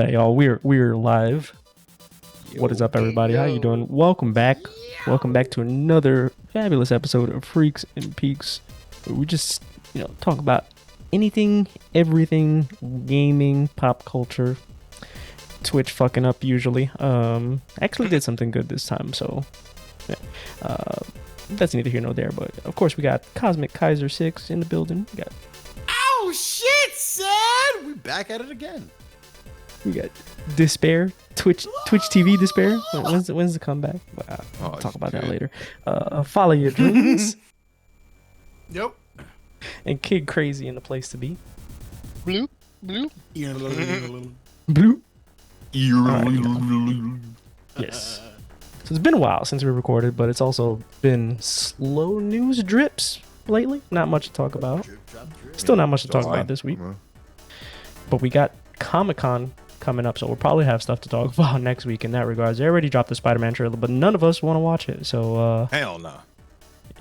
Y'all, we're live. What is up, everybody? How you doing? Welcome back. Welcome back to another fabulous episode of Freaks and Peaks, where we just talk about anything, everything, gaming, pop culture. Twitch fucking up usually. Actually did something good this time, so yeah. That's neither here nor there. But of course, we got Cosmic Kaiser 6 in the building. We got Oh shit, son! We back at it again. We got Despair, Twitch TV Despair. When's the comeback? I'll talk about that later. Follow your dreams. Yep. And Kid Crazy in the place to be. Blue. Blue. Yes. So it's been a while since we recorded, but it's also been slow news drips lately. Not much to talk about. Still not much to talk about this week. But we got Comic-Con coming up, so we'll probably have stuff to talk about next week in that regards. They already dropped the Spider-Man trailer, but none of us want to watch it. So hell no.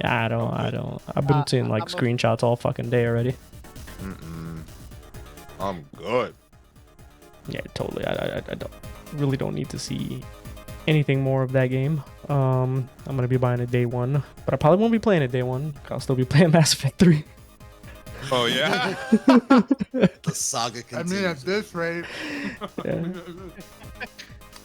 Yeah, I don't. I've been seeing like screenshots all fucking day already. I'm good. Yeah, totally. I don't need to see anything more of that game. I'm gonna be buying it day one, but I probably won't be playing it day one. I'll still be playing Mass Effect 3. Oh yeah. The saga continues. I mean, at this rate. Yeah.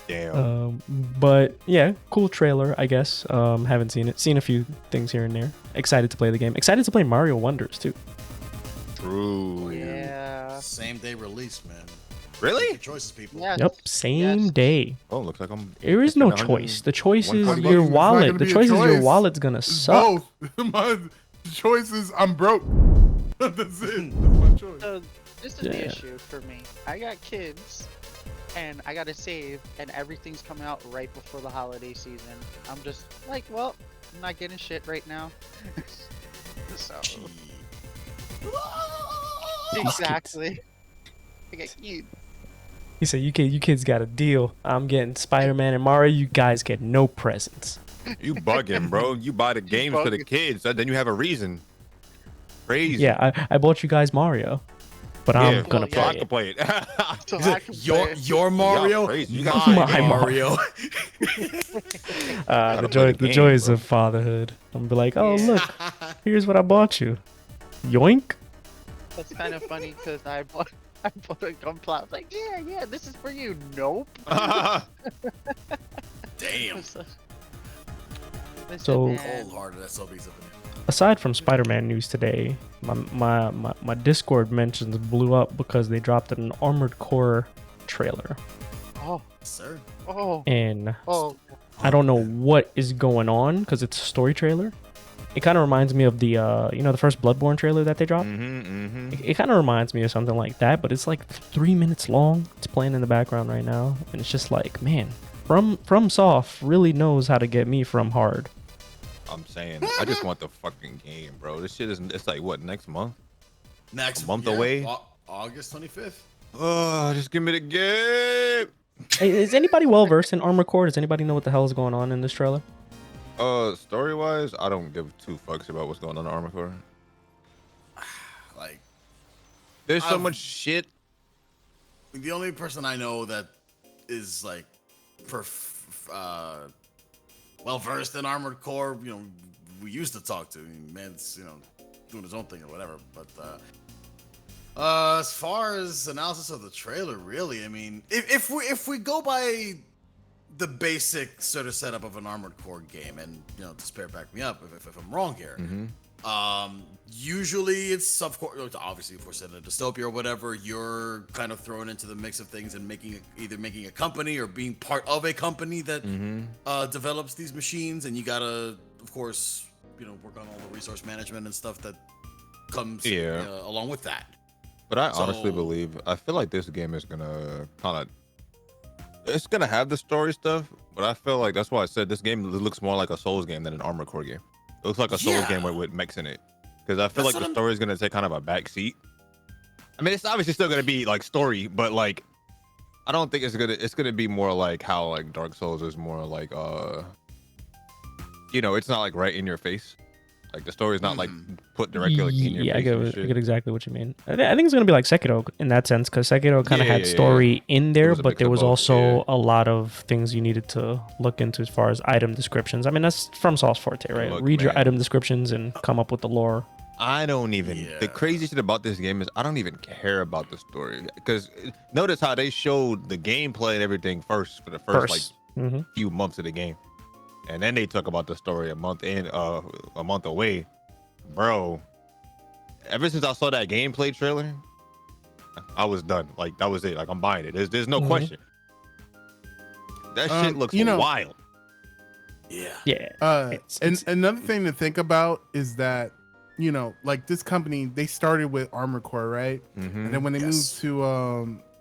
Damn. But yeah, cool trailer, I guess. Haven't seen it. Seen a few things here and there. Excited to play the game. Excited to play Mario Wonders too. True. Yeah. Same day release, man. Really? Make your choices, people. Yes. Yep, same day. Oh, looks like I'm. There is no spending choice. The choice is 100 your bucks. wallet. It's not The gonna choice be a is your choice. wallet's gonna It's suck. both. My choice is I'm broke. That's it. That's my choice. So this is Yeah. the issue for me. I got kids, and I gotta save, and everything's coming out right before the holiday season. I'm just like, well, I'm not getting shit right now. So exactly. I got kids. He said, "You kids got a deal. I'm getting Spider-Man and Mario. You guys get no presents." You bugging, bro. You buy the games for the bugging. kids, then you have a reason. Crazy. Yeah, I bought you guys Mario, but I'm gonna Well, So I play can it. play it. So I can play. Your Mario, crazy. You my got my Mario. The Gotta play the game, joys bro. of fatherhood. I'm gonna be like, oh Yeah. look, here's what I bought you. Yoink. That's kind of funny because I bought a gunpla. I was like, yeah, this is for you. Nope. Damn. So So- Cold-hearted SOBs up in here. Aside from Spider-Man news today, my Discord mentions blew up because they dropped an Armored Core trailer, oh, Sir. and oh, I don't know what is going on because it's a story trailer. It kind of reminds me of the the first Bloodborne trailer that they dropped. It kind of reminds me of something like that, but it's like 3 minutes long. It's playing in the background right now, and it's just like, man, FromSoft really knows how to get me from hard. I'm saying, I just want the fucking game, bro. This shit it's like what, next month? Next A month away? August 25th. Oh, just give me the game. Hey, is anybody well versed in Armored Core? Does anybody know what the hell is going on in this trailer? Story wise, I don't give two fucks about what's going on in Armored Core. Like, There's so I've- much shit. the only person I know that is like, well versed in Armored Core, we used to talk to. I mean, man's, doing his own thing or whatever. But as far as analysis of the trailer, really, I mean, if we go by the basic sort of setup of an Armored Core game, and Despair back me up if I'm wrong here. Usually it's, of course, obviously if we're set in a dystopia or whatever, you're kind of thrown into the mix of things and either making a company or being part of a company that develops these machines, and you gotta, of course, work on all the resource management and stuff that comes along with that. But I honestly So- believe, I feel like this game is gonna it's gonna have the story stuff, but I feel like that's why I said this game looks more like a Souls game than an Armored Core game. It looks like a Souls game with mechs in it, because I feel That's like the what story is gonna take kind of a back seat. I mean, it's obviously still gonna be like story, but like, I don't think it's gonna be more like how like Dark Souls is more like you know, it's not like right in your face. Like the story's not like Mhm. put directly like in your Yeah, face. And I shit. get exactly what you mean. I think it's gonna be like Sekiro in that sense, because Sekiro kind of Yeah, had yeah, yeah. story in there, was a but mix there of was both, also yeah. a lot of things you needed to look into as far as item descriptions. I mean, that's from Saul's forte, right? Look, Read your man. item descriptions and come up with the lore. I don't even. Yeah. The crazy shit about this game is I don't even care about the story because notice how they showed the gameplay and everything first for the first like Mm-hmm. few months of the game, and then they talk about the story a month away, bro. Ever since I saw that gameplay trailer, I was done. Like that was it. Like I'm buying it. There's no Mhm. question. That shit looks you know- wild. Yeah. Yeah. And another thing to think about is that, you know, like this company, they started with Armored Core, right? Mm-hmm. And then when they Yes. moved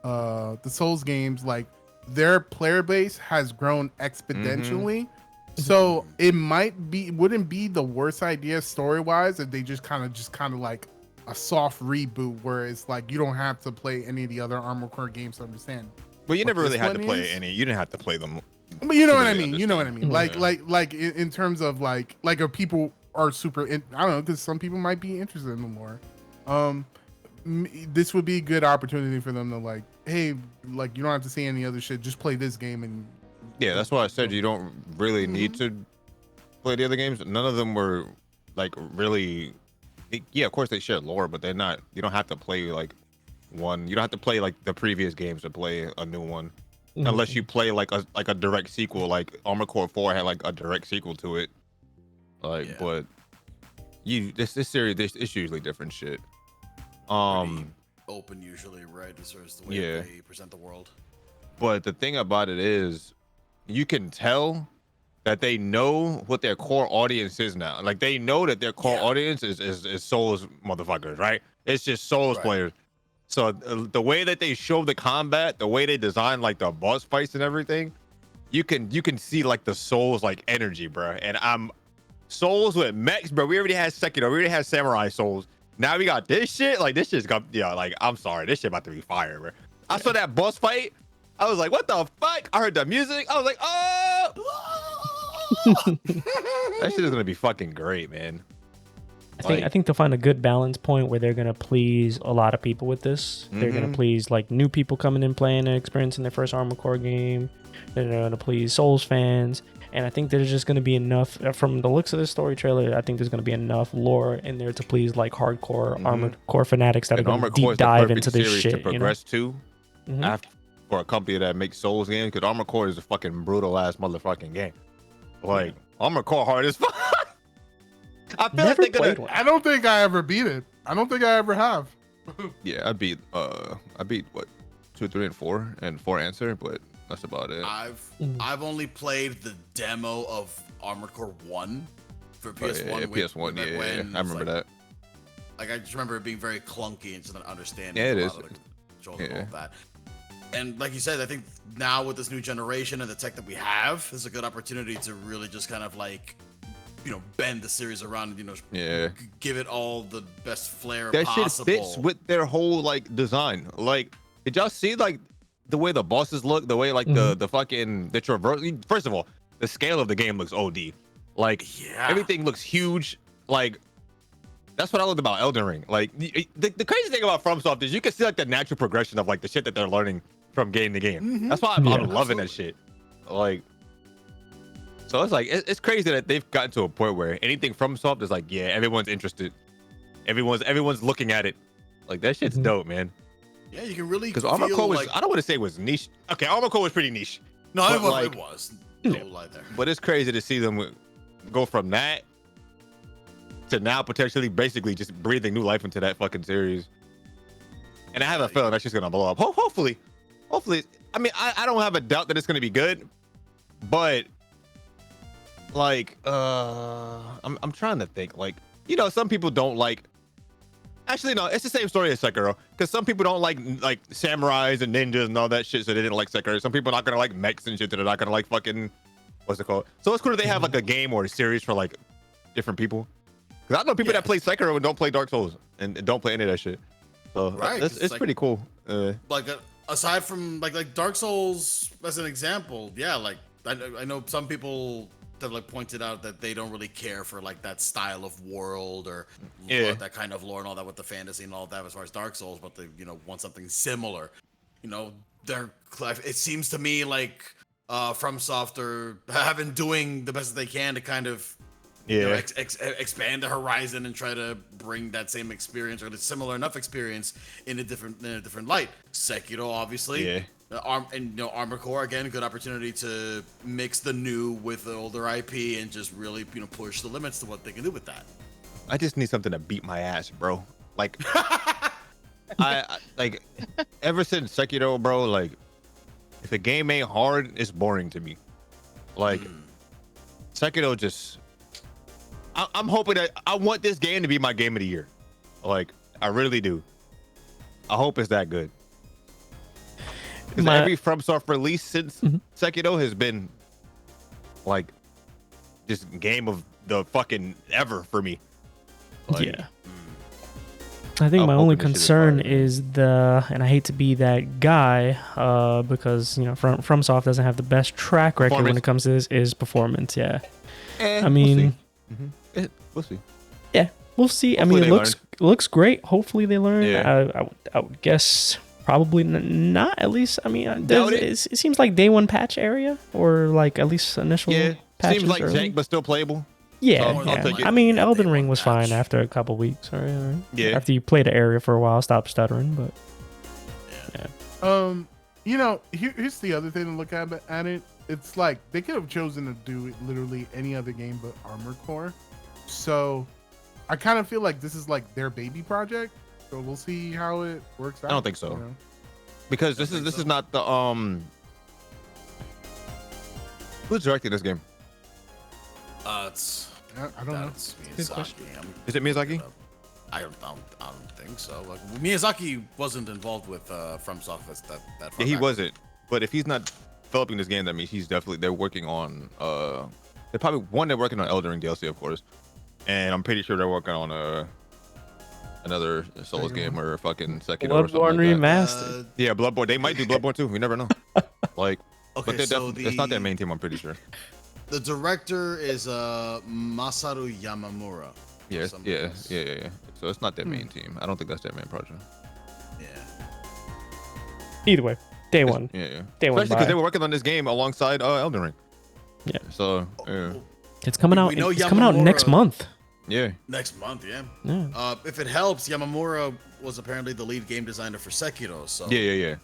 to the Souls games, like their player base has grown exponentially. So it wouldn't be the worst idea story wise if they just kind of like a soft reboot where it's like you don't have to play any of the other Armored Core games to understand. But you never this really had to one play is? any. You didn't have to play them. But you know to what I really mean. You know what I mean. understand. Like in terms of like if people are I don't know, because some people might be interested in the lore. This would be a good opportunity for them to like, hey, like you don't have to see any other shit. Just play this game and Yeah, that's why I said you don't really need Mm-hmm. to play the other games. None of them were like really. Yeah, of course they share lore, but they're not. You don't have to play like one. You don't have to play like the previous games to play a new one, unless you play like a direct sequel. Like Armored Core 4 had like a direct sequel to it. Like, Yeah. but this series it's usually different shit. Pretty open usually, right? As far as the way Yeah. they present the world. But the thing about it is, you can tell that they know what their core audience is now. Like they know that their core Yeah. audience is Souls motherfuckers, right? It's just Souls Right. players. So the way that they show the combat, the way they design like the boss fights and everything, you can see like the Souls like energy, bro. And I'm Souls with mechs, bro. We already had Sekiro, we already had Samurai Souls. Now we got this shit. Like this shit's got like I'm sorry, this shit about to be fire, bro. I saw that boss fight. I was like, what the fuck? I heard the music. I was like, oh, that shit is gonna be fucking great, man. I think they'll find a good balance point where they're gonna please a lot of people with this. They're gonna please like new people coming in playing and experiencing their first Armored Core game. They're gonna please Souls fans, and I think there's just gonna be enough from the looks of this story trailer. I think there's gonna be enough lore in there to please like hardcore Armored Core fanatics that are And gonna Armored Core deep is the dive perfect into this series shit. to progress to Mhm. after for a company that makes Souls games, because Armored Core is a fucking brutal ass motherfucking game. Like Armored Core hard as fuck. I feel Never like they're played gonna. one. I don't think I ever beat it. I don't think I ever have. Yeah, I beat what 2, 3, and 4, and 4 answer, but that's about it. I've only played the demo of Armored Core 1 for Oh, PS1. yeah, PS1, back yeah, when I remember that. Like I just remember it being very clunky and just understanding. Yeah, it a is. lot of the controls and all Yeah. of that. And like you said, I think now with this new generation and the tech that we have, is a good opportunity to really just kind of like, bend the series around and Yeah. give it all the best flair That possible. shit fits with their whole like design. Like, did y'all see like the way the bosses look, the way like the fucking the traverse? First of all, the scale of the game looks OD. Like, Yeah. everything looks huge. Like, that's what I loved about Elden Ring. Like, the crazy thing about FromSoft is you can see like the natural progression of like the shit that they're learning from game to game. That's why I'm loving that shit. Like, so it's like it's crazy that they've gotten to a point where anything FromSoft is like, yeah, everyone's interested. Everyone's looking at it. Like that shit's dope, man. Yeah, you can really Because Armored Core was, like, I don't want to say it was niche. Okay, Armored Core was pretty niche. no, but, it was. like- It was. No lie there. But it's crazy to see them go from that to now potentially basically just breathing new life into that fucking series. And I have a feeling that's just gonna blow up. Hopefully. I mean, I don't have a doubt that it's gonna be good, but like, I'm trying to think. Like, some people don't like. Actually, no, it's the same story as Sekiro. Because some people don't like samurais and ninjas and all that shit, so they didn't like Sekiro. Some people are not gonna like mechs and shit, so they're not gonna like fucking what's it called? So it's cool that they have like a game or a series for like different people. Because I know people that play Sekiro and don't play Dark Souls and don't play any of that shit. So Right, it's it's like- pretty cool. Like aside from like Dark Souls as an example, yeah, like I know some people like pointed out that they don't really care for like that style of world or that kind of lore and all that with the fantasy and all that as far as Dark Souls, but they want something similar. It seems to me like FromSoft have been doing the best that they can to kind of expand the horizon and try to bring that same experience or a similar enough experience in a different light. Sekiro, obviously. Armored Core, again, good opportunity to mix the new with the older IP and just really push the limits to what they can do with that. I just need something to beat my ass, bro. Like I like ever since Sekiro, bro, like if a game ain't hard, it's boring to me. Like Sekiro just I'm hoping that I want this game to be my game of the year. Like I really do. I hope it's that good. Because every FromSoft release since Sekiro has been like just game of the fucking ever for me. Like, I think my only concern is and I hate to be that guy, because FromSoft doesn't have the best track record when it comes to this, is performance. I mean, we'll see. Yeah, we'll see. Hopefully I mean, it looks great. Hopefully they learn. I would guess probably not. At least it seems like day one patch area, or like at least initial patches. Seems like early. jank but still playable. I mean, Elden Ring was fine after a couple weeks. After you played the area for a while, stop stuttering. But here's the other thing to look at it. It's like they could have chosen to do literally any other game but Armored Core. So I kind of feel like this is like their baby project. So we'll see how it works out. I don't think so. Because this is not the who's directing this game? I don't know. Good question. Is it Miyazaki? I don't think so. Like Miyazaki wasn't involved with FromSoft as that. Yeah, he wasn't. But if he's not developing this game, that means they're working on they're working on Elden Ring DLC, of course, and I'm pretty sure they're working on another Souls game or fucking Sekiro or something Bloodborne like remastered. Yeah, Bloodborne. They might do Bloodborne too. We never know. Like, okay, but it's not their main team. I'm pretty sure. The director is Masaru Yamamura. Yeah. So it's not their main team. I don't think that's their main project. Yeah. Either way, day one. Yeah. Day one. Especially because they were working on this game alongside Elden Ring. Yeah. So it's coming out. It's coming out next month. Yeah. Next month, yeah. Yeah. If it helps, Yamamura was apparently the lead game designer for Sekiro. So Yeah.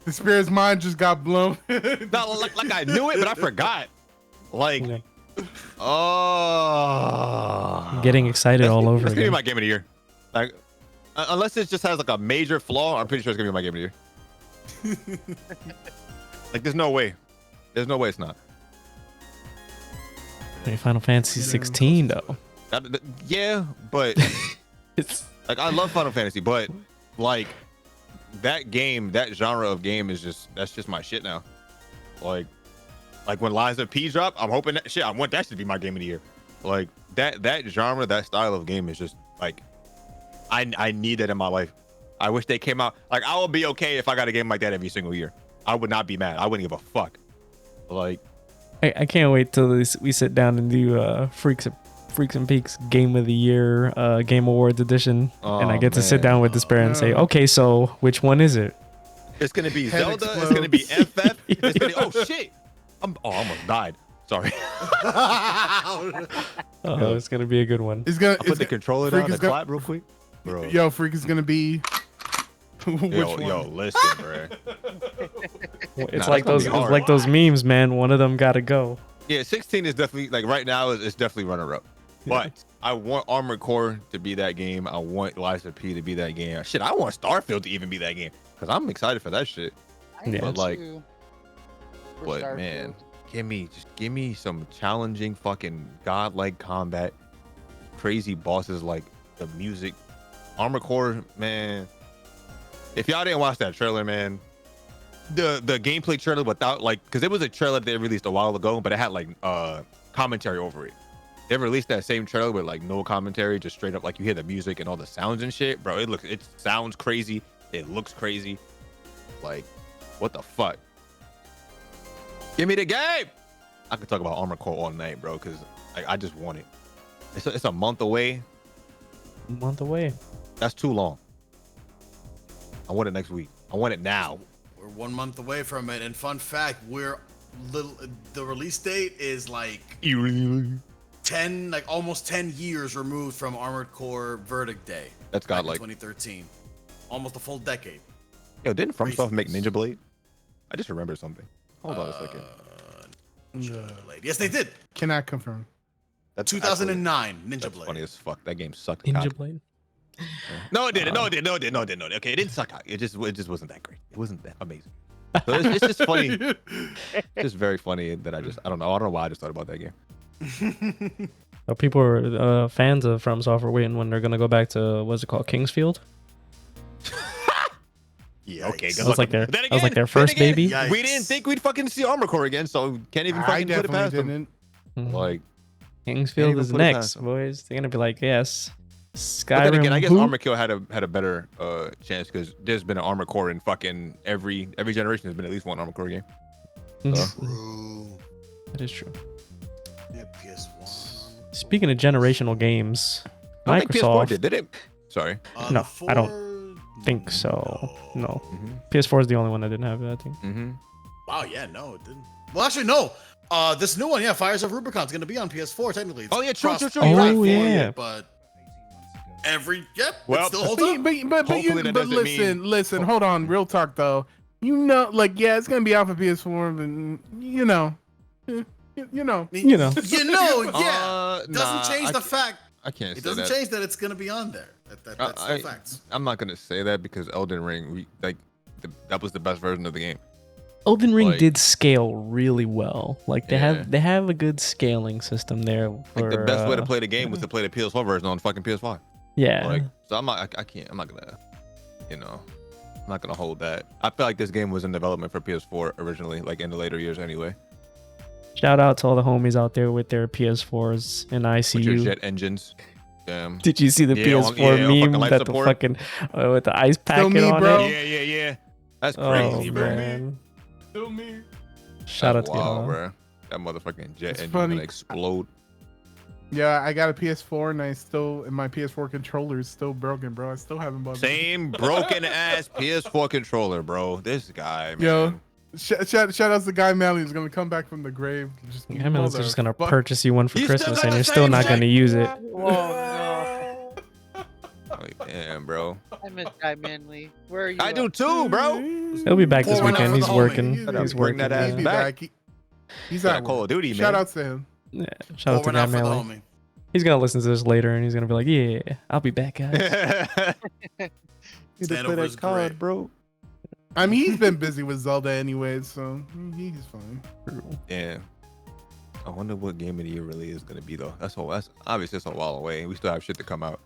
The spirit's mind just got blown. Not like I knew it, but I forgot. Like, I'm getting excited all over It's gonna be again. my game of the year. Like, unless it just has like a major flaw, I'm pretty sure it's gonna be my game of the year. Like, there's no way. There's no way it's not. Final Fantasy 16 though. Yeah, but It's like I love Final Fantasy, but like that genre of game that's just my shit now. Like when Lies of P drop, I'm hoping I want that to be my game of the year. Like that genre, that style of game is just like I need that in my life. I wish they came out. Like I would be okay if I got a game like that every single year. I would not be mad. I wouldn't give a fuck. Like I can't wait till we sit down and do Freaks and Peaks Game of the Year, Game Awards edition, and I get to sit down with Despair and say, okay, so which one is it? It's gonna be Head Zelda. explodes. It's gonna be FF. It's gonna oh shit! I almost died. Sorry. Oh, it's gonna be a good one. It's gonna I'll put the controller Freak down is and gonna- clap real quick, bro. Yo, Freak is gonna be. Which one? Yo, listen, bro. It's Nah, like that's gonna those, be it's hard. like those memes, man. One of them gotta go. Yeah, 16 is definitely like right now. It's definitely runner up. But I want Armored Core to be that game. I want Lies of P to be that game. Shit, I want Starfield to even be that game because I'm excited for that shit. Yeah. But like, For but man, Starfield. give me some challenging fucking godlike combat, crazy bosses, like the music. Armored Core, man. If y'all didn't watch that trailer, man, the gameplay trailer without like, because it was a trailer they released a while ago, but it had like commentary over it. They released that same trailer with like no commentary, just straight up like you hear the music and all the sounds and shit, bro. It sounds crazy. It looks crazy. Like, what the fuck? Give me the game. I could talk about Armored Core all night, bro, because I just want it. It's a month away. Month away. That's too long. I want it next week. I want it now. We're 1 month away from it, and fun fact, the release date is like 10, like almost 10 years removed from Armored Core Verdict Day. That's got back in like 2013, almost a full decade. Yo, didn't FromSoft make Craziness. Ninja Blade? I just remembered something. Hold on a second. Ninja Blade. Yes, they did. Cannot confirm. That's 2009 Ninja That's Blade. funny as fuck. That game sucked. Ninja cock. Blade. No, it didn't. No, it didn't. No, it didn't. No, it didn't. No, it didn't. Okay, it didn't suck. Cock. It just wasn't that great. It wasn't that amazing. So it's just funny. It's just very funny that I don't know why I just thought about that game. People are fans of From Software waiting when they're gonna go back to what's it called, Kingsfield. Yeah, okay. Yikes. good That was luck like with their that. Then that was like their then first again, baby. Yikes. We didn't think we'd fucking see Armored Core again, so can't even I fucking put it definitely past them. didn't. Mhm. Like, Kingsfield even is put it next, past them. boys. They're gonna be like, yes, but Skyrim. then again, I guess who? Armored Core had a better chance because there's been an Armored Core in fucking every generation. There's been at least one Armored Core game. Mhm. True. That is true. Yeah, PS1. Speaking of generational games, I don't think PS4 Microsoft. did it? Sorry. No, the I don't 4, think so. No. Mm-hmm. PS4 is the only one that didn't have it, I think. Mm-hmm. Wow, yeah, no, it didn't. Well, actually, no. This new one, yeah, Fires of Rubicon is gonna be on PS4 technically. It's Oh, yeah, true, cross- true, true. Oh, platform, yeah. But it Well, still holds up. But Hopefully that doesn't listen, hold on, real talk though. You know, like yeah, it's gonna be out for PS4, but you know, You know. You know, yeah. Doesn't Nah, change the fact. I can't It say doesn't that. change that it's gonna be on there. That's the facts. I'm not gonna say that because Elden Ring, that was the best version of the game. Elden Ring Like- did scale really well. Like they Yeah. have a good scaling system there. Like the for, best way to play the game was to play the PS4 version on fucking PS5. Yeah. Like, so I'm not gonna, you know, I'm not gonna hold that. I feel like this game was in development for PS4 originally, like in the later years anyway. Shout out to all the homies out there with their PS4s and With your ICU. jet engines. Damn. Did you see the Yeah, on- PS4 yeah, on fucking meme life that support. the fucking with the ice packet me, on bro. it? Yeah. That's Oh crazy, bro. man! Kill me. Shout out That's to wild, y'all. bro. That motherfucking jet It's engine funny. gonna explode. Yeah, I got a PS4 and my PS4 controller is still broken, bro. I still haven't bought it. Same broken ass PS4 controller, bro. This guy, man. Yo, shout out to Guy Malley who's gonna come back from the grave. Just Yeah, man, they're just gonna motherfuck- purchase you one for You still Christmas, got and the you're still same not shit? gonna use it. Like, damn, bro. I miss Guy Manley. Where are you? I at? do too, bro. He'll be back this Pour one out weekend. for He's the homie. working. He's He's bring working. that ass He'll be Yeah. back. back. He's Got at Call work. of Duty, Shout man. out to him. Yeah. Shout out to Pouring Guy out for the Manley. homie. He's gonna listen to this later, and he's gonna be like, "Yeah, I'll be back, guys." Need Stand over his grave. bro. I mean, he's been busy with Zelda anyways, so he's fine. Yeah. I wonder what game of the year really is gonna be though. That's obviously it's a while away. We still have shit to come out.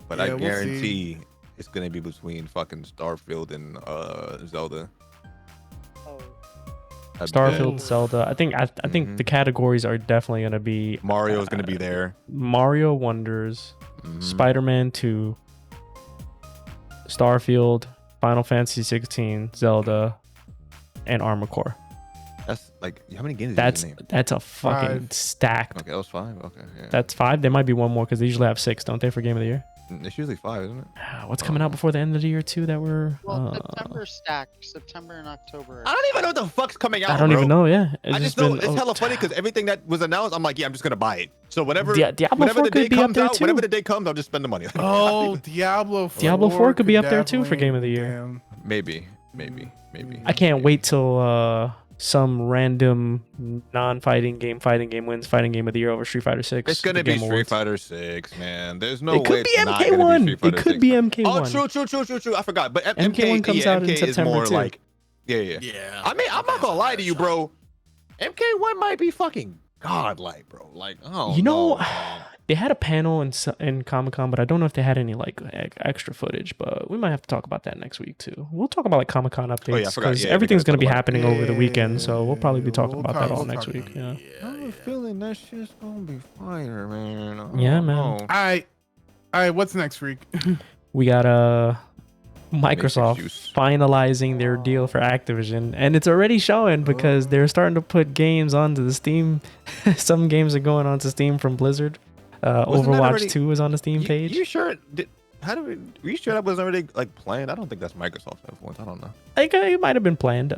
But Yeah, I we'll guarantee it's gonna be between fucking Starfield and Zelda. Oh, I bet. Starfield, Zelda. I think Mhm. the categories are definitely gonna be Mario's gonna be there. Mario Wonders, Mhm. Spider-Man 2, Starfield, Final Fantasy 16, Zelda, and Armored Core. That's like how many games? Did you name? That's a fucking 5. stacked. Okay, that was 5. Okay, yeah. That's 5. There might be one more because they usually have 6, don't they, for Game of the Year? It's usually 5, isn't it? What's coming out before the end of the year too? That we're. well, September stacked. September and October. I don't even know what the fuck's coming out. I don't bro. even know. Yeah, it's I just know it's hella funny because everything that was announced, I'm like, yeah, I'm just gonna buy it. So whenever, Diablo whenever 4 the day could be up comes there out, too. whenever the day comes, I'll just spend the money. Oh, Diablo 4. Diablo 4 could be up there too for definitely- Game of the Year. Damn. maybe. I can't wait till some random non-fighting game wins fighting game of the year over Street Fighter 6. It's gonna the be Game Street Awards. Fighter 6, man. There's no It way could be it's not gonna be MK1. Street It Fighter could 6. be MK1. Oh, true. I forgot. But MK1 comes out in MK is September more too. like, yeah. Yeah. I mean, I'm not gonna lie to you, bro. MK1 might be fucking godlike, bro. Like, oh, You know, man. they had a panel in Comic-Con, but I don't know if they had any like extra footage. But we might have to talk about that next week too. We'll talk about like Comic-Con updates yeah, I forgot. because Yeah, we everything's gotta going to be talk about happening over the weekend. So we'll probably be talking we'll about talk- that all we'll next talk week. about Yeah. I have a feeling that shit's gonna be fire, man. Yeah, man. know. All right, what's next week? We got Microsoft juice. finalizing their deal for Activision, and it's already showing because they're starting to put games onto the Steam. Some games are going onto Steam from Blizzard. Wasn't that Overwatch already- 2 is on the Steam page. You sure? Were you sure that was already like planned? I don't think that's Microsoft's influence. I don't know. Like it might have been planned.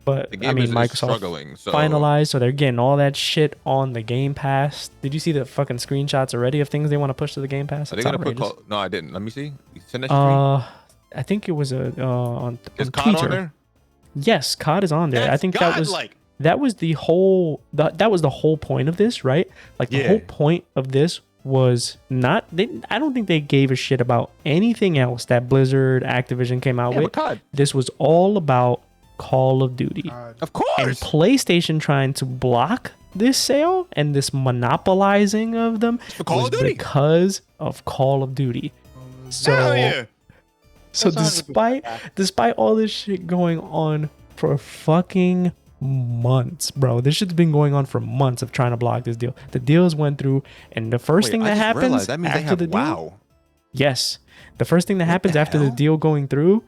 But The game I mean, is Microsoft struggling. So finalized, so they're getting all that shit on the Game Pass. Did you see the fucking screenshots already of things they want to push to the Game Pass? Are they It's gonna put? outrageous. No, I didn't. Let me see. You send that shit to me? I think it was on Is COD Twitter. on there? Yes, COD is on there. I That's think that was godlike. that was the whole that was the whole point of this, right? Like the Yeah. whole point of this was not I don't think they gave a shit about anything else that Blizzard, Activision came out Yeah, with. but COD. This was all about Call of Duty. God. Of And course. PlayStation trying to block this sale and this monopolizing of them For Call was of Duty. because of Call of Duty. So Hell yeah. so That's 100% despite all this shit going on for fucking months, bro. This shit's been going on for months of trying to block this deal. The deals went through, and the first Wait, thing I that just happens realized that means they after have the deal, WoW. yes, the first thing that happens the after the hell? deal going through,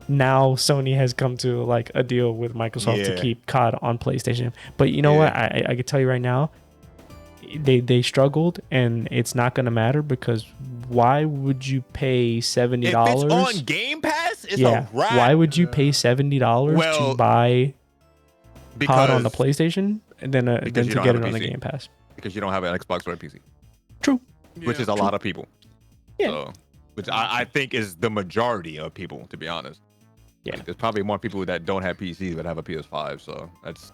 now Sony has come to like a deal with Microsoft to Yeah. keep COD on PlayStation. But you know what? I can tell you right now, they struggled, and it's not gonna matter because why would you pay $70? If it's on Game Pass, it's Yeah, a wrap. why would you pay $70 Well, to buy COD on the Because- PlayStation and then Because to you don't get have it a on the PC. Game Pass? Because you don't have an Xbox or a PC, True. which is a lot of people. Yeah. So, which I think is the majority of people, to be honest. Yeah. Like, there's probably more people that don't have PCs but have a PS5. So that's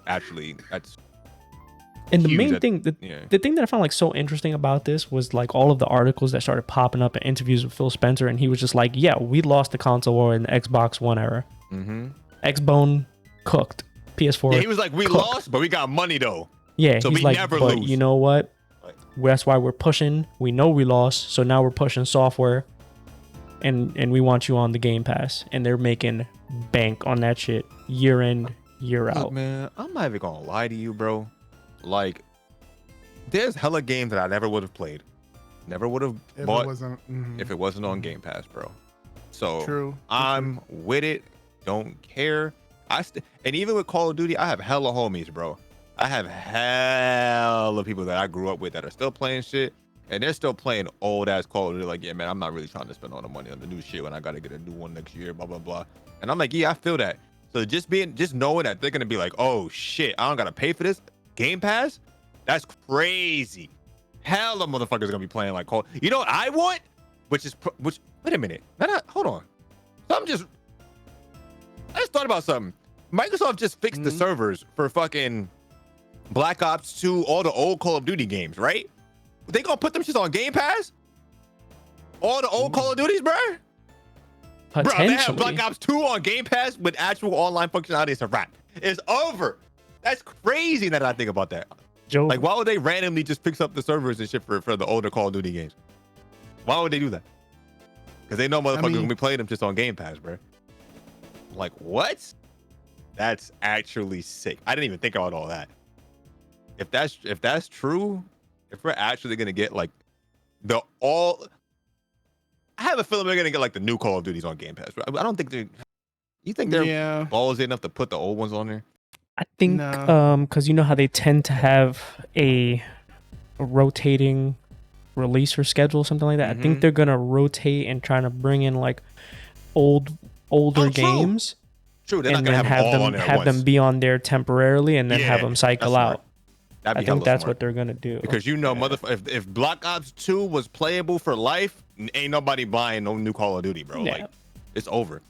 And the huge main that- thing, yeah. the thing that I found like so interesting about this was like all of the articles that started popping up in interviews with Phil Spencer, and he was just like, "Yeah, we lost the console war in the Xbox One era. Mm-hmm. Xbone cooked, PS4. Yeah, he was like, we cooked. lost, but we got money though. Yeah, so he's we like, never but lose." you know what? Like- That's why we're pushing. We know we lost, so now we're pushing software, and we want you on the Game Pass, and they're making bank on that shit year in, year Look, out. man, I'm not even gonna lie to you, bro. Like, there's hella games that I never would have played, never would have If bought it wasn't, if it wasn't on Game Pass, bro. So true. I'm with it. Don't care. And even with Call of Duty, I have hella homies, bro. I have hella people that I grew up with that are still playing shit, and they're still playing old ass Call of Duty. Like, yeah, man, I'm not really trying to spend all the money on the new shit when I gotta get a new one next year, blah blah blah. And I'm like, yeah, I feel that. So just knowing that they're gonna be like, oh shit, I don't gotta pay for this Game Pass. That's crazy. Hella motherfuckers gonna be playing like Call. You know what I want? Which wait a minute. Hold on. I just thought about something. Microsoft just fixed the servers for fucking Black Ops 2, all the old Call of Duty games, right? They gonna put them shits on Game Pass? All the old Call of Duties, bro? Bro, they have Potentially. Black Ops 2 on Game Pass with actual online functionality. It's a wrap. It's over. That's crazy that I think about that. Joe, Like, why would they randomly just fix up the servers and shit for the older Call of Duty games? Why would they do that? Because they know motherfuckers gonna be playing them just on Game Pass, bro. Like, what? That's actually sick. I didn't even think about all that. If that's true, if we're actually gonna get like I have a feeling we're gonna get like the new Call of Duties on Game Pass. I don't think they're. You think they're Yeah. ballsy enough to put the old ones on there? I think No. because you know how they tend to have a rotating release or schedule, something like that. I think Mhm. they're gonna rotate and trying to bring in like older Oh, true. games, True, they're and not gonna then have, them all on there at have them once. be on there temporarily, and then have Yeah, them cycle that's smart. out. That'd I be think hella that's smart. what they're gonna do. Because you know, if Black Ops 2 was playable for life, ain't nobody buying no new Call of Duty, bro. Yeah. Like, it's over.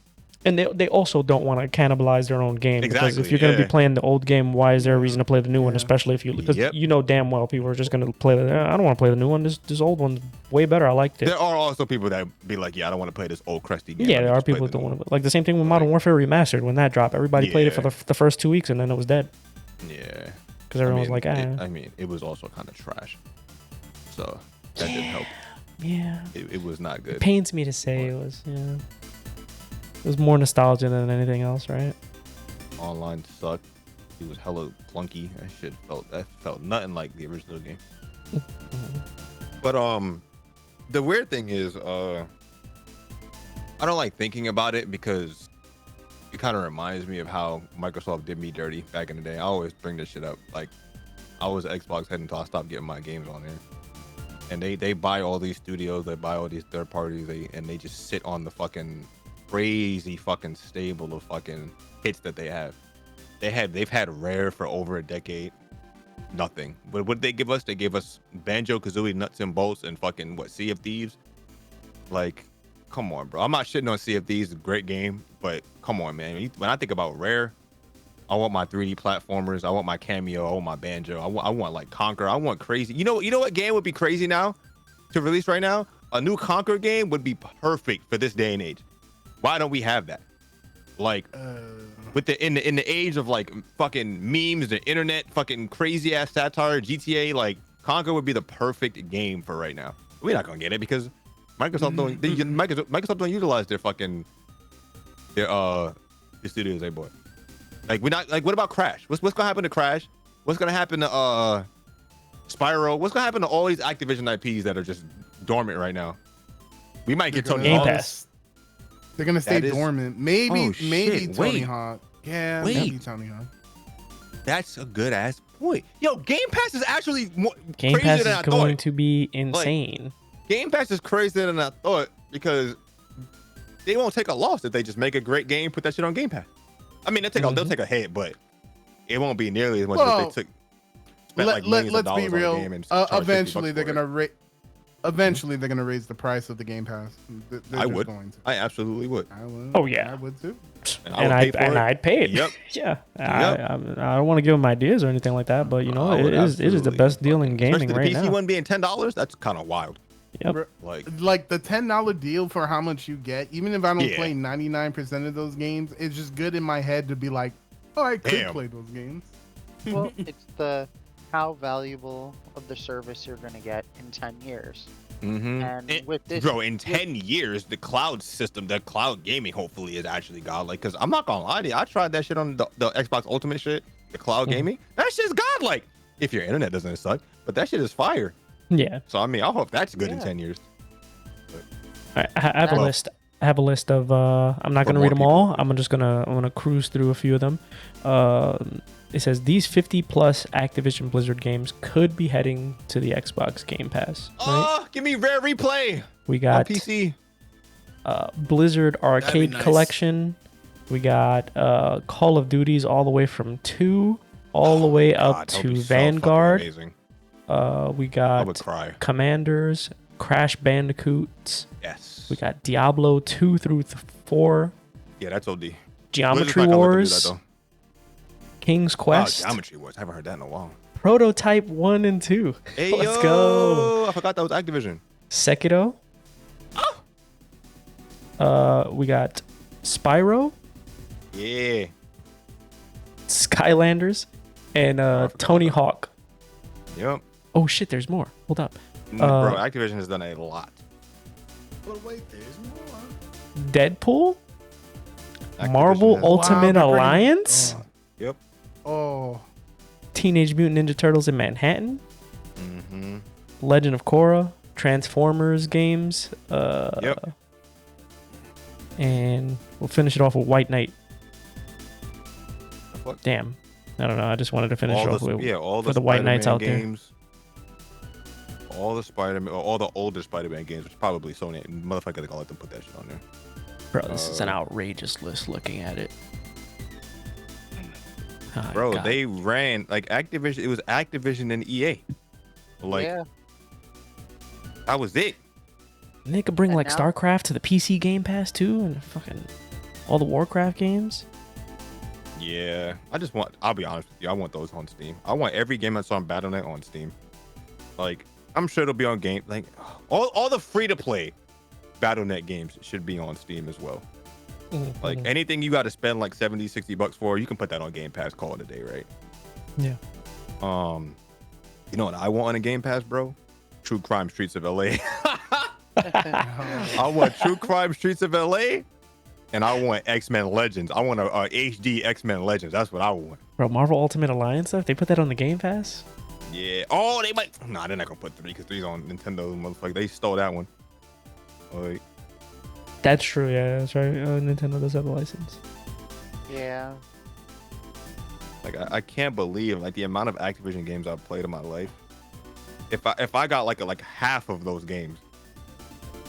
And they also don't want to cannibalize their own game, because if Exactly, you're going to yeah. be playing the old game, why is there a reason to play the new one? Yeah. Especially if you, because Yep. you know damn well people are just going to play. I don't want to play the new one. This old one's way better. I liked it. There are also people that be like, yeah, I don't want to play this old crusty game. Yeah, Let me there are just play people the that new want one. to, like the same thing with Modern Warfare Remastered when that dropped. Everybody played it for Yeah. the first 2 weeks, and then it was dead Yeah. because everyone was like, it was also kind of trash. So that didn't help. yeah. It was not It good. pains me to say it was, yeah. It was more nostalgia than anything else, right? Online sucked. It was hella clunky. That felt nothing like the original game. But the weird thing is I don't like thinking about it because it kind of reminds me of how Microsoft did me dirty back in the day. I always bring this shit up. Like, I was an Xbox head until I stopped getting my games on there. And they buy all these studios, they buy all these third parties, and they just sit on the fucking crazy fucking stable of fucking hits that they have. They've had Rare for over a decade. Nothing. But what did they give us? They gave us Banjo-Kazooie Nuts and Bolts and fucking what, Sea of Thieves? Like, come on, bro. I'm not shitting on Sea of Thieves, a great game, but come on, man. When I think about Rare, I want my 3D platformers. I want my Cameo. I want my Banjo. I want like Conquer. I want crazy. You know what game would be crazy now to release right now? A new Conquer game would be perfect for this day and age. Why don't we have that? Like, with the in the age of like fucking memes, the internet, fucking crazy ass satire, GTA, like Conquer would be the perfect game for right now. We're not gonna get it because Microsoft don't utilize their studios they bought. Like, we're not like, what about Crash? What's gonna happen to Crash? What's gonna happen to Spyro? What's gonna happen to all these Activision IPs that are just dormant right now? We might get Tony Game Hawk. Pass. They're gonna stay dormant. Maybe shit, Tony wait. Hawk. Yeah, Wait. maybe Tony Hawk. That's a good ass point. Yo, Game Pass is actually Game crazier Pass than is I going thought. to be insane. Game Pass is crazier than I thought because they won't take a loss if they just make a great game, put that shit on Game Pass. I mean, they'll take a hit, but it won't be nearly as much as they spent like millions of let's be dollars on a real. game and charge Eventually, $50 they're for it. gonna Eventually, they're gonna raise the price of the Game Pass. They're I just would. Going to. I absolutely would. I would. Oh, yeah. I would too. And I'd pay it. Yep. Yeah. Yep. I don't want to give them ideas or anything like that, but you know, it is the absolutely best deal in fucking- gaming especially right the PC now. one being $10. That's kind of wild. Yep. Like, the $10 deal for how much you get, even if I don't Yeah. play 99% of those games, it's just good in my head to be like, oh, I could Damn. play those games. Well, it's the how valuable of the service you're gonna get in 10 years. And with this, bro, in 10 years, the cloud system, the cloud gaming, hopefully is actually godlike. Because I'm not gonna lie to you, I tried that shit on the Xbox Ultimate shit, the cloud gaming. That shit's godlike. If your internet doesn't suck, but that shit is fire. Yeah. So I mean, I hope that's good in 10 years. All right, I have a Well- list. I have a list of. I'm not For gonna read them more all. I'm gonna cruise through a few of them. It says these 50 plus Activision Blizzard games could be heading to the Xbox Game Pass. Right? Oh, give me Rare Replay We on got PC. Blizzard Arcade nice. Collection. We got Call of Duties all the way from 2 all the way up God, that would to be so fucking Vanguard. amazing. We I would got cry. Commanders, Crash Bandicoots. Yes. We got Diablo 2 through 4, Yeah, that's OD. Geometry Blizzard's not gonna let them do Wars, that, though. King's Quest, Geometry Wars. I haven't heard that in a while. Prototype 1 and 2. Hey, Let's yo! go. I forgot that was Activision. Sekiro. We got Spyro, Yeah. Skylanders, and forgot Tony about that. Hawk. Yep. Oh shit, there's more. Hold up. Bro, Activision has done a lot. But wait, there's more. Deadpool, Activision Marvel has- Ultimate Wow, they're bringing- Alliance, Yep. Oh, Teenage Mutant Ninja Turtles in Manhattan, Mm-hmm. Legend of Korra, Transformers games, Yep. and we'll finish it off with White Knight. The fuck? Damn, I don't know. I just wanted to finish it off with all for the White Knights out there. games. All the Spider-Man, all the older Spider-Man games, which probably Sony, motherfucker, they're gonna let them put that shit on there. Bro, this is an outrageous list looking at it. Oh, Bro, God. they ran like Activision. It was Activision and EA. Like yeah, that was it. And they could bring And like now- StarCraft to the PC Game Pass too, and fucking all the Warcraft games. Yeah, I'll be honest with you. I want those on Steam. I want every game that's on Battle.net on Steam. Like, I'm sure it'll be on game. Like, all the free to play Battle.net games should be on Steam as well. Like, anything you got to spend like $70-$60 for, you can put that on Game Pass. Call it a day, right? Yeah. You know what I want on a Game Pass, bro? True Crime Streets of LA. I want True Crime Streets of LA, and I want X-Men Legends. I want a HD X-Men Legends. That's what I want. Bro, Marvel Ultimate Alliance stuff. They put that on the Game Pass. Yeah. Oh, they might. Nah, they're not gonna put 3 because 3's on Nintendo. Motherfucker, they stole that one. Like, That's true. Yeah, that's right. Nintendo does have a license. Yeah. Like I can't believe like the amount of Activision games I've played in my life. If I got like half of those games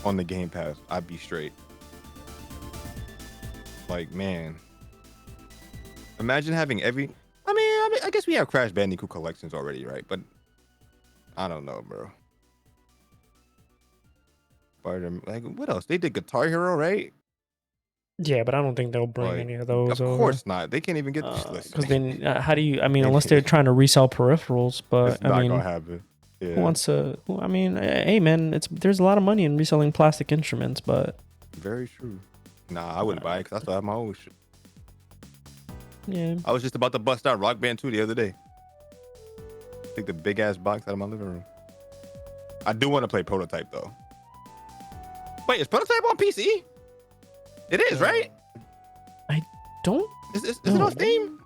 on the Game Pass, I'd be straight. Like, man, imagine having every. I mean, I guess we have Crash Bandicoot collections already, right? But I don't know, bro. Like, what else? They did Guitar Hero, right? Yeah, but I don't think they'll bring Like, any of those of over. course not. They can't even get this list. Because then, how do you? I mean, unless they're trying to resell peripherals, but It's not I mean, gonna happen. Yeah. who wants to? I mean, hey man, there's a lot of money in reselling plastic instruments, but Very true. Nah, I wouldn't buy it because I still have my own shit. yeah, I was just about to bust out Rock Band 2 the other day. Take the big ass box out of my living room. I do want to play Prototype though. Wait, is Prototype on PC? It is, right? don't Is it on Steam?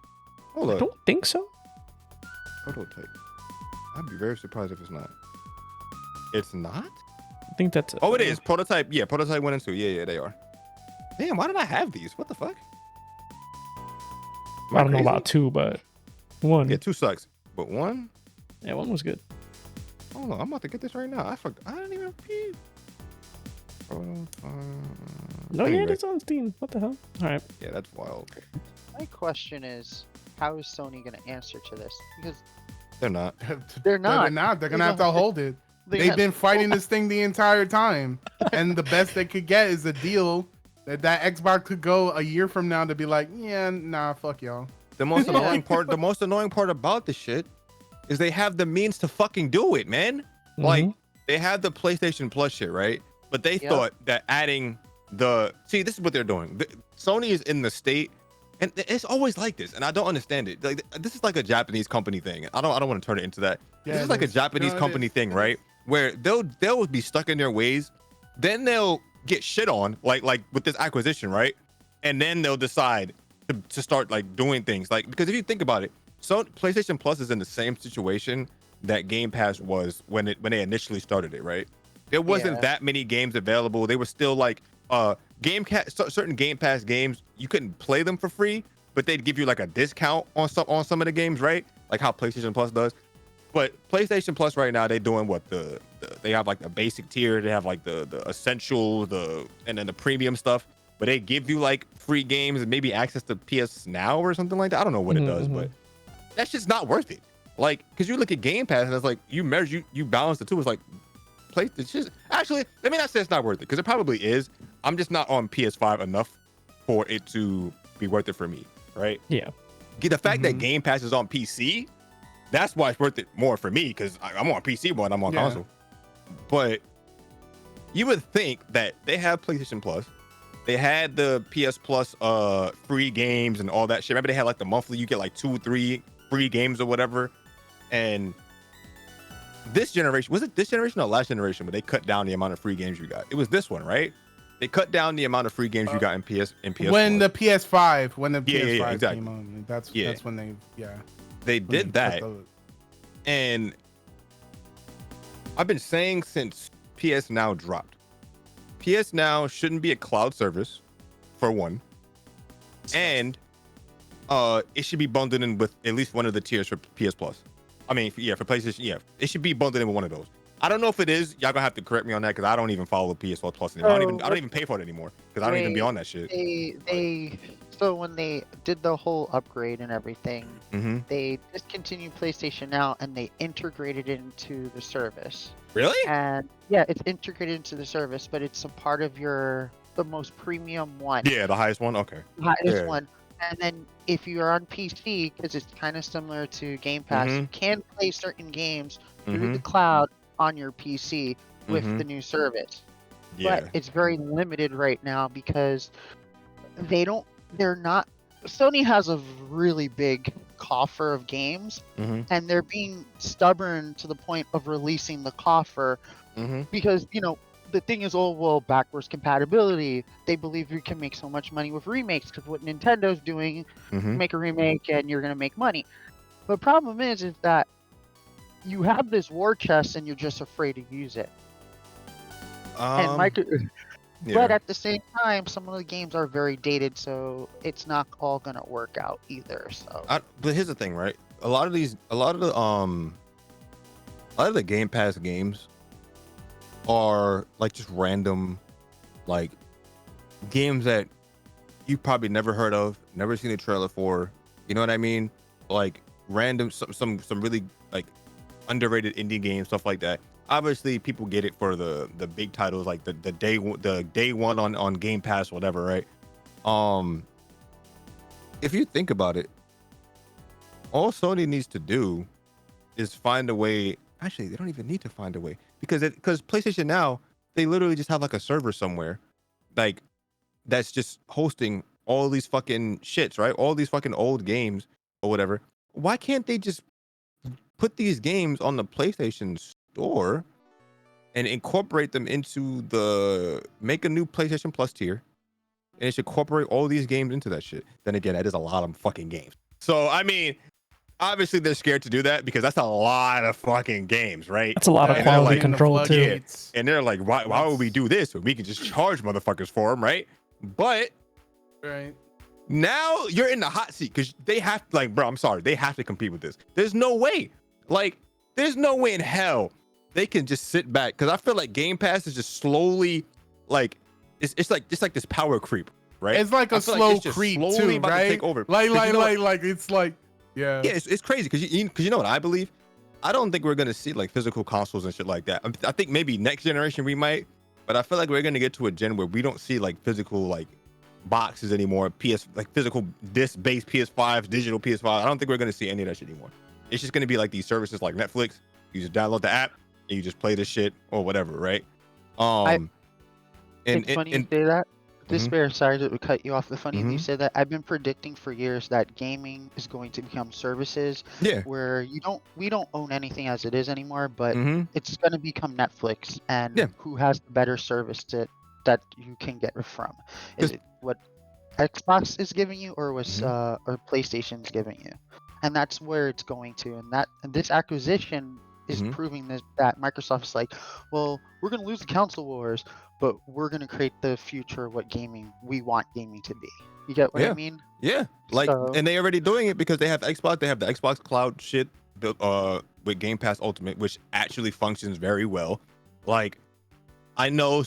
Hold I up. don't think so. Prototype. I'd be very surprised if it's not. It's not? I think that's. Oh, it is. Prototype. Yeah, Prototype 1 and 2. Yeah, they are. Damn, why did I have these? What the fuck? Am I don't know crazy? about 2, but 1. Yeah, 2 sucks. But 1? Yeah, 1 was good. Hold on, I'm about to get this right now. I didn't even peep. No, yeah, Anyway. it's on Steam. What the hell? All right. Yeah, that's wild. My question is, how is Sony gonna answer to this? Because They're not. they're not. They're not. They're gonna have to hold it. They've been fighting this thing the entire time, and the best they could get is a deal that Xbox could go a year from now to be like, yeah, nah, fuck y'all. The most annoying part. The most annoying part about this shit is they have the means to fucking do it, man. Like they have the PlayStation Plus shit, right? But they thought that adding this is what they're doing. Sony is in the state, and it's always like this, and I don't understand it. Like this is like a Japanese company thing. I don't want to turn it into that. Yeah, This is like a Japanese company thing, right? Where they'll be stuck in their ways, then they'll get shit on, like with this acquisition, right? And then they'll decide to start like doing things, like because if you think about it, so PlayStation Plus is in the same situation that Game Pass was when they initially started it, right? There wasn't that many games available. They were still like certain Game Pass games you couldn't play them for free, but they'd give you like a discount on some of the games, right? Like how PlayStation Plus does. But PlayStation Plus right now, they're doing what they have like the basic tier, they have like the essential, and then the premium stuff. But they give you like free games and maybe access to PS Now or something like that. I don't know what it does, but that's just not worth it. Like, because you look at Game Pass and it's like you balance the two. It's like it's just actually, let me not say it's not worth it because it probably is. I'm just not on PS5 enough for it to be worth it for me, right? Yeah. The fact that Game Pass is on PC, that's why it's worth it more for me because I'm on PC more than I'm on console. But you would think that they have PlayStation Plus, they had the PS Plus free games and all that shit. Remember they had like the monthly, you get like 2-3 free games or whatever. And this generation, was it this generation or last generation, where they cut down the amount of free games you got? It was this one, right? They cut down the amount of free games you got in PS. When the PS5 exactly. came on, that's when they did that. And I've been saying since PS Now dropped, PS Now shouldn't be a cloud service, for one, and it should be bundled in with at least one of the tiers for PS Plus. I mean, for PlayStation, it should be bundled in with one of those. I don't know if it is. Y'all gonna have to correct me on that because I don't even follow PS Plus anymore. I don't even pay for it anymore because I don't even be on that shit. So when they did the whole upgrade and everything, they discontinued PlayStation Now and they integrated it into the service. Really? And yeah, it's integrated into the service, but it's a part of the most premium one. Yeah, the highest one. Okay. The highest one. And then if you're on PC, because it's kind of similar to Game Pass, you can play certain games through the cloud on your PC with the new service. Yeah. But it's very limited right now because Sony has a really big coffer of games and they're being stubborn to the point of releasing the coffer because, the thing is, backwards compatibility. They believe you can make so much money with remakes because what Nintendo's doing, make a remake and you're going to make money. The problem is that you have this war chest and you're just afraid to use it. And But at the same time, some of the games are very dated, so it's not all gonna work out either. So, but here's the thing, right? A lot of the Game Pass games are like just random, like games that you probably never heard of, never seen a trailer for. You know what I mean? Like random, some really like underrated indie games, stuff like that. Obviously, people get it for the big titles, like the day one on Game Pass, whatever, right? If you think about it, all Sony needs to do is find a way. Actually, they don't even need to find a way because PlayStation Now, they literally just have like a server somewhere, like that's just hosting all these fucking shits, right? All these fucking old games or whatever. Why can't they just put these games on the PlayStation Store and incorporate them into make a new PlayStation Plus tier, and it should incorporate all these games into that shit? Then again, that is a lot of fucking games. So I mean, obviously they're scared to do that because that's a lot of fucking games, right? That's a lot of And they're quality like, control too. yeah. And they're like, why would we do this? We can just charge motherfuckers for them, right? But Right. now you're in the hot seat because they have to, like, bro, I'm sorry, they have to compete with this. There's no way in hell they can just sit back, because I feel like Game Pass is just slowly, like, it's like this power creep, right? It's like a slow creep too, right? To take over. Like it's like, yeah. Yeah, it's crazy because you know what I believe. I don't think we're gonna see like physical consoles and shit like that. I think maybe next generation we might, but I feel like we're gonna get to a gen where we don't see like physical like boxes anymore. Like physical disc-based PS5s, digital PS5. I don't think we're gonna see any of that shit anymore. It's just gonna be like these services like Netflix. You just download the app and you just play this shit or whatever, right? it's funny you say that. This Mhm. bear, sorry to cut you off. The funny you Mhm. say that. I've been predicting for years that gaming is going to become services Yeah. where we don't own anything as it is anymore, but Mhm. it's going to become Netflix, and Yeah. who has the better service that you can get it from? Is 'Cause- it what Xbox is giving you, or was Mhm. or PlayStation's giving you? And that's where it's going to. And this acquisition is Mhm. proving that Microsoft is like, well, we're going to lose the console wars, but we're going to create the future of what we want gaming to be. You get what I Yeah. mean? Yeah, like, So- and they already doing it because they have Xbox. They have the Xbox Cloud shit built with Game Pass Ultimate, which actually functions very well. Like, I know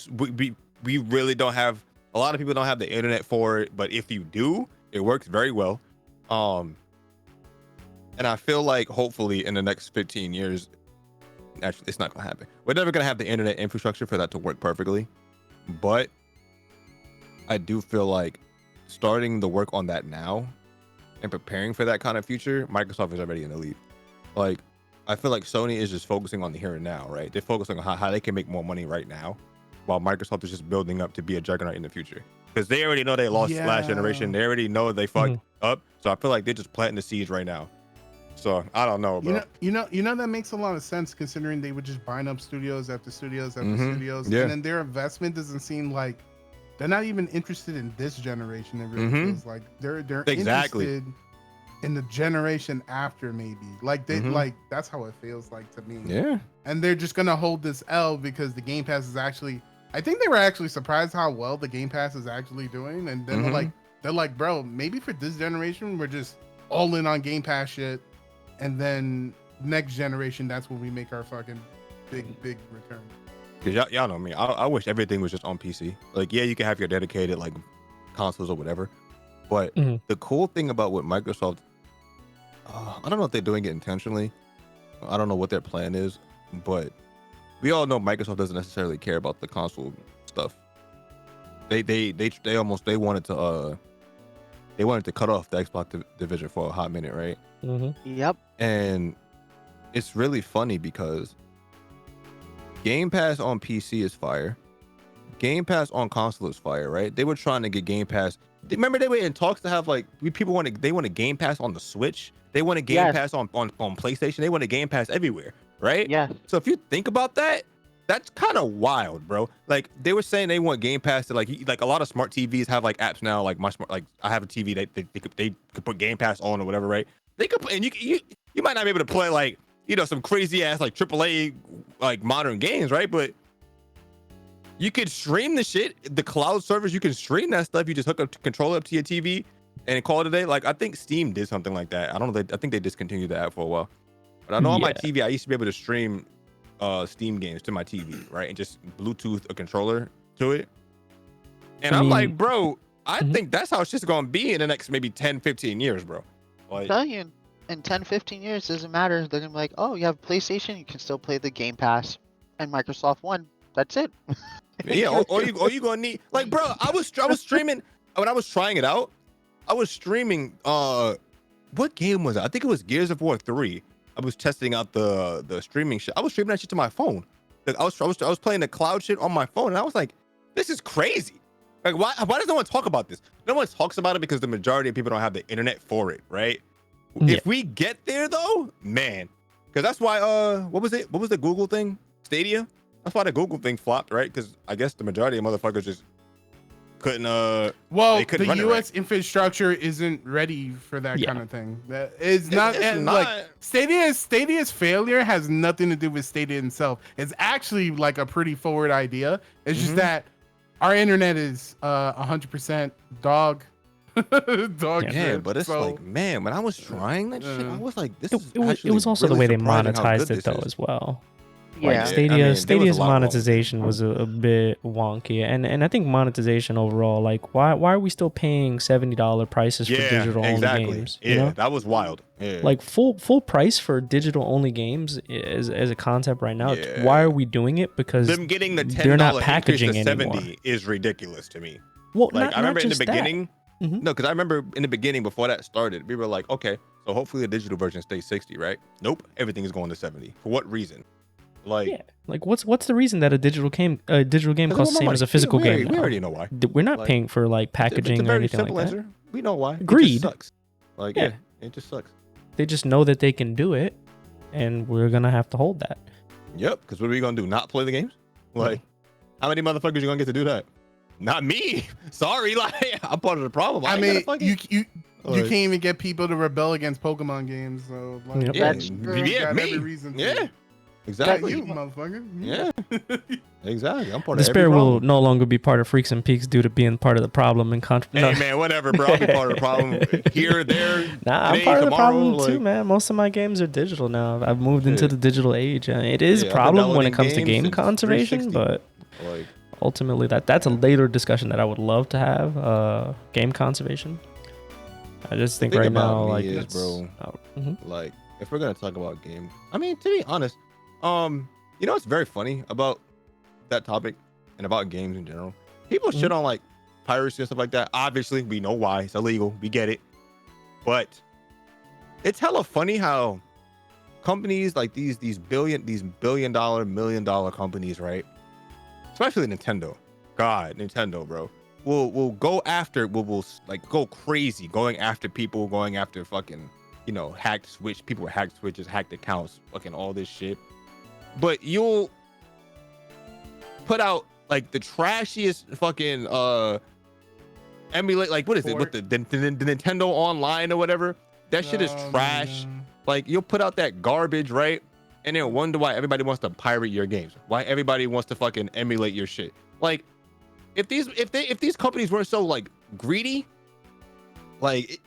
we really don't have, a lot of people don't have the internet for it, but if you do, it works very well. And I feel like hopefully in the next 15 years, actually, it's not gonna happen. We're never gonna have the internet infrastructure for that to work perfectly, but I do feel like starting the work on that now and preparing for that kind of future, Microsoft is already in the lead. Like, I feel like Sony is just focusing on the here and now, right? They're focusing on how they can make more money right now, while Microsoft is just building up to be a juggernaut in the future. Because they already know they lost last generation. They already know they fucked up. So I feel like they're just planting the seeds right now. So I don't know, bro. You know that makes a lot of sense considering they would just bind up studios after studios after studios, Yeah. and then their investment doesn't seem like they're not even interested in this generation. It really feels like they're interested in the generation after, maybe. Like they like that's how it feels like to me. Yeah. And they're just gonna hold this L because the Game Pass is actually. I think they were actually surprised how well the Game Pass is actually doing, and then they're like, bro, maybe for this generation we're just all in on Game Pass shit. And then next generation, that's when we make our fucking big return. Cause y'all know me. I wish everything was just on PC. Like, yeah, you can have your dedicated like consoles or whatever. But the cool thing about what Microsoft, I don't know if they're doing it intentionally. I don't know what their plan is, but we all know Microsoft doesn't necessarily care about the console stuff. They wanted to cut off the Xbox division for a hot minute, right? Yep. And it's really funny because Game Pass on PC is fire. Game Pass on console is fire, right? They were trying to get Game Pass. Remember they were in talks to have like people want a Game Pass on the Switch. They want a Game Pass on PlayStation. They want a Game Pass everywhere, right? Yeah. So if you think about that, that's kind of wild, bro. Like they were saying they want Game Pass to like a lot of smart TVs have like apps now. Like my smart, like I have a TV that they could put Game Pass on or whatever, right? They could, and you might not be able to play like some crazy ass like AAA like modern games, right? But You can stream the shit. The cloud servers, you can stream that stuff. You just hook up to controller up to your TV and call it a day. Like I think Steam did something like that. I don't know. I think they discontinued the app for a while. But I know on my TV, I used to be able to stream Steam games to my TV, right? And just Bluetooth a controller to it. And I'm like, bro, I think that's how shit's gonna be in the next maybe 10, 15 years, bro. Like, I'm telling you, in 10, 15 years, doesn't matter. They're gonna be like, oh, you have PlayStation, you can still play the Game Pass and Microsoft One. That's it. yeah, or you gonna need like, bro. I was streaming when I was trying it out. I was streaming. What game was it? I think it was Gears of War 3. I was testing out the streaming shit. I was streaming that shit to my phone. Like, I was playing the cloud shit on my phone, and I was like, this is crazy. Like, why does no one talk about this? No one talks about it because the majority of people don't have the internet for it, right? Yeah. If we get there though, man, because that's why what was it? What was the Google thing? Stadia? That's why the Google thing flopped, right? Because I guess the majority of motherfuckers just couldn't well, couldn't the US infrastructure isn't ready for that kind of thing. That is not like Stadia's failure has nothing to do with Stadia itself. It's actually like a pretty forward idea. It's just that our internet is 100% dog. Yeah, but it's like, man, when I was trying that shit, I was like, this is it was also really the way they surprising monetized it though as well. Yeah, like Stadia's monetization was a bit wonky, and I think monetization overall, like why are we still paying $70 prices for digital only games? Yeah, you know? That was wild. Yeah. Like full price for digital only games as a concept right now. Yeah. Why are we doing it? Because them getting the $10 they're not packaging to 70 anymore. Is ridiculous to me. Well, like I remember in the beginning. Mm-hmm. No, because I remember in the beginning before that started, we were like, okay, so hopefully the digital version stays 60, right? Nope, everything is going to 70. For what reason? Like, like what's the reason that a digital game costs the same as a physical game? We already know why. We're not paying for like packaging or anything like that. Answer. We know why. Agreed. It just sucks. Like, yeah, it just sucks. They just know that they can do it, and we're gonna have to hold that. Yep. Because what are we gonna do? Not play the games? Like, how many motherfuckers you gonna get to do that? Not me. Sorry, like I'm part of the problem. I mean, you can't even get people to rebel against Pokemon games. So like, that's me. Exactly. You motherfucker. Yeah. Exactly. I'm part of Despair will no longer be part of Freaks and Peaks due to being part of the problem and Hey man, whatever, bro. I'll be part of the problem here, there. Nah, I'm part of the problem too, man. Most of my games are digital now. I've moved into the digital age. It is a problem when it comes to game conservation, but ultimately that's a later discussion that I would love to have. Game conservation. I just think right now, like, like if we're gonna talk about games, I mean, to be honest, you know what's very funny about that topic and about games in general? People shit on like piracy and stuff like that. Obviously, we know why. It's illegal. We get it. But it's hella funny how companies like these billion dollar, $1 million companies, right? Especially Nintendo. God, Nintendo, bro. Will go after, will like go crazy going after people, going after fucking, you know, hacked switch, people with hacked switches, hacked accounts, fucking all this shit. But you'll put out like the trashiest fucking emulate, like what is it with the Nintendo Online or whatever? That shit is trash. Yeah. Like you'll put out that garbage, right? And then wonder why everybody wants to pirate your games. Why everybody wants to fucking emulate your shit. Like if these companies weren't so like greedy, like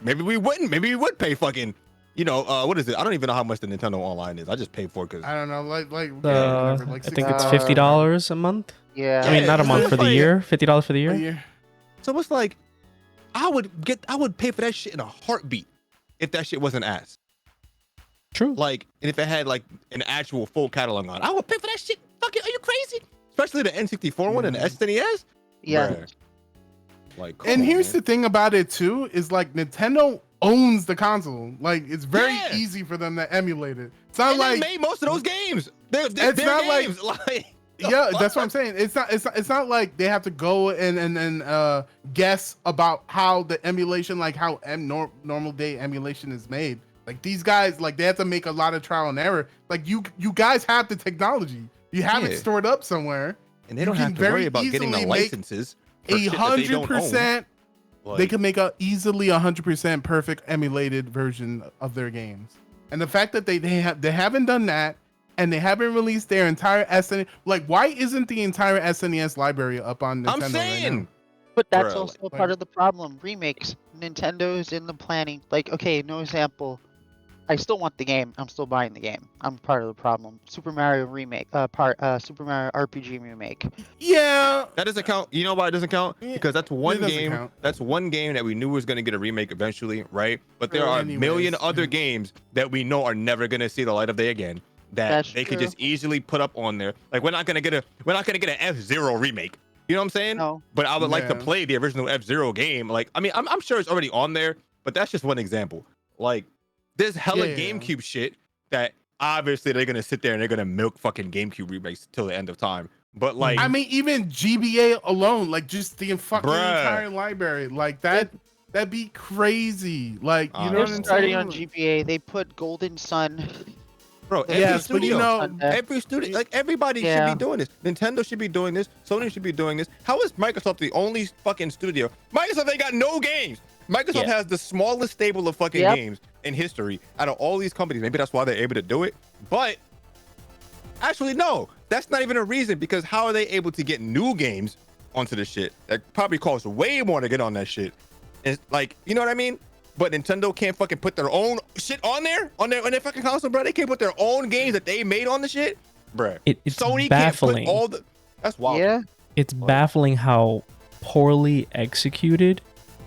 maybe we would pay fucking, you know, what is it? I don't even know how much the Nintendo Online is. I just pay for it because I don't know, like I think it's $50 a month. Yeah, I mean not a month for the year. $50 for the year. So it's like I would pay for that shit in a heartbeat if that shit wasn't ass. True. Like, and if it had like an actual full catalog on, I would pay for that shit. Fucking, are you crazy? Especially the N64 one and the SNES. Yeah. Bruh. Like, and here's the thing about it too, is like Nintendo owns the console. Like it's very easy for them to emulate it. It's not like they made most of those games. They're not games. Like yeah, that's what I'm saying. It's not like they have to go and guess about how the emulation, like how normal day emulation is made. Like these guys, like they have to make a lot of trial and error. Like you guys have the technology. You have it stored up somewhere, and they don't have to worry about getting the licenses. 100%. They can make a easily 100% perfect emulated version of their games. And the fact that they haven't done that, and they haven't released their entire SNES. Like, why isn't the entire SNES library up on Nintendo I'm saying. right now? But that's Bruh, also part of the problem. Remakes. Nintendo's in the planning. Like, okay, no example. I still want the game. I'm still buying the game. I'm part of the problem. Super Mario remake. Super Mario RPG remake. Yeah, that doesn't count. You know why it doesn't count? Because that's one doesn't game. count. That's one game that we knew was going to get a remake eventually, right? But there True. are a Anyways. million other games that we know are never going to see the light of day again. That That's they could true. just easily put up on there. Like we're not gonna get an F-Zero remake. You know what I'm saying? No. But I would like to Yeah. play the original F-Zero game. Like, I mean, I'm sure it's already on there, but that's just one example. Like, there's hella Yeah. GameCube shit that obviously they're gonna sit there and they're gonna milk fucking GameCube remakes till the end of time. But like, I mean, even GBA alone, like just the fucking Bruh. entire library, like that'd be crazy. Like, you know They're what I'm starting saying? on GBA. They put Golden Sun. bro, every Yes, but you studio, know, every studio, like everybody Yeah. should be doing this. Nintendo should be doing this. Sony should be doing this. How is Microsoft the only fucking studio? Microsoft ain't got no games. Microsoft Yeah. has the smallest stable of fucking Yep. games in history out of all these companies. Maybe that's why they're able to do it. But actually, no, that's not even a reason, because how are they able to get new games onto the shit that probably costs way more to get on that shit? It's like, you know what I mean? But Nintendo can't fucking put their own shit on their fucking console, bro. They can't put their own games that they made on the shit, bro. It's Sony baffling. can't put all the. That's wild. Yeah. It's baffling how poorly executed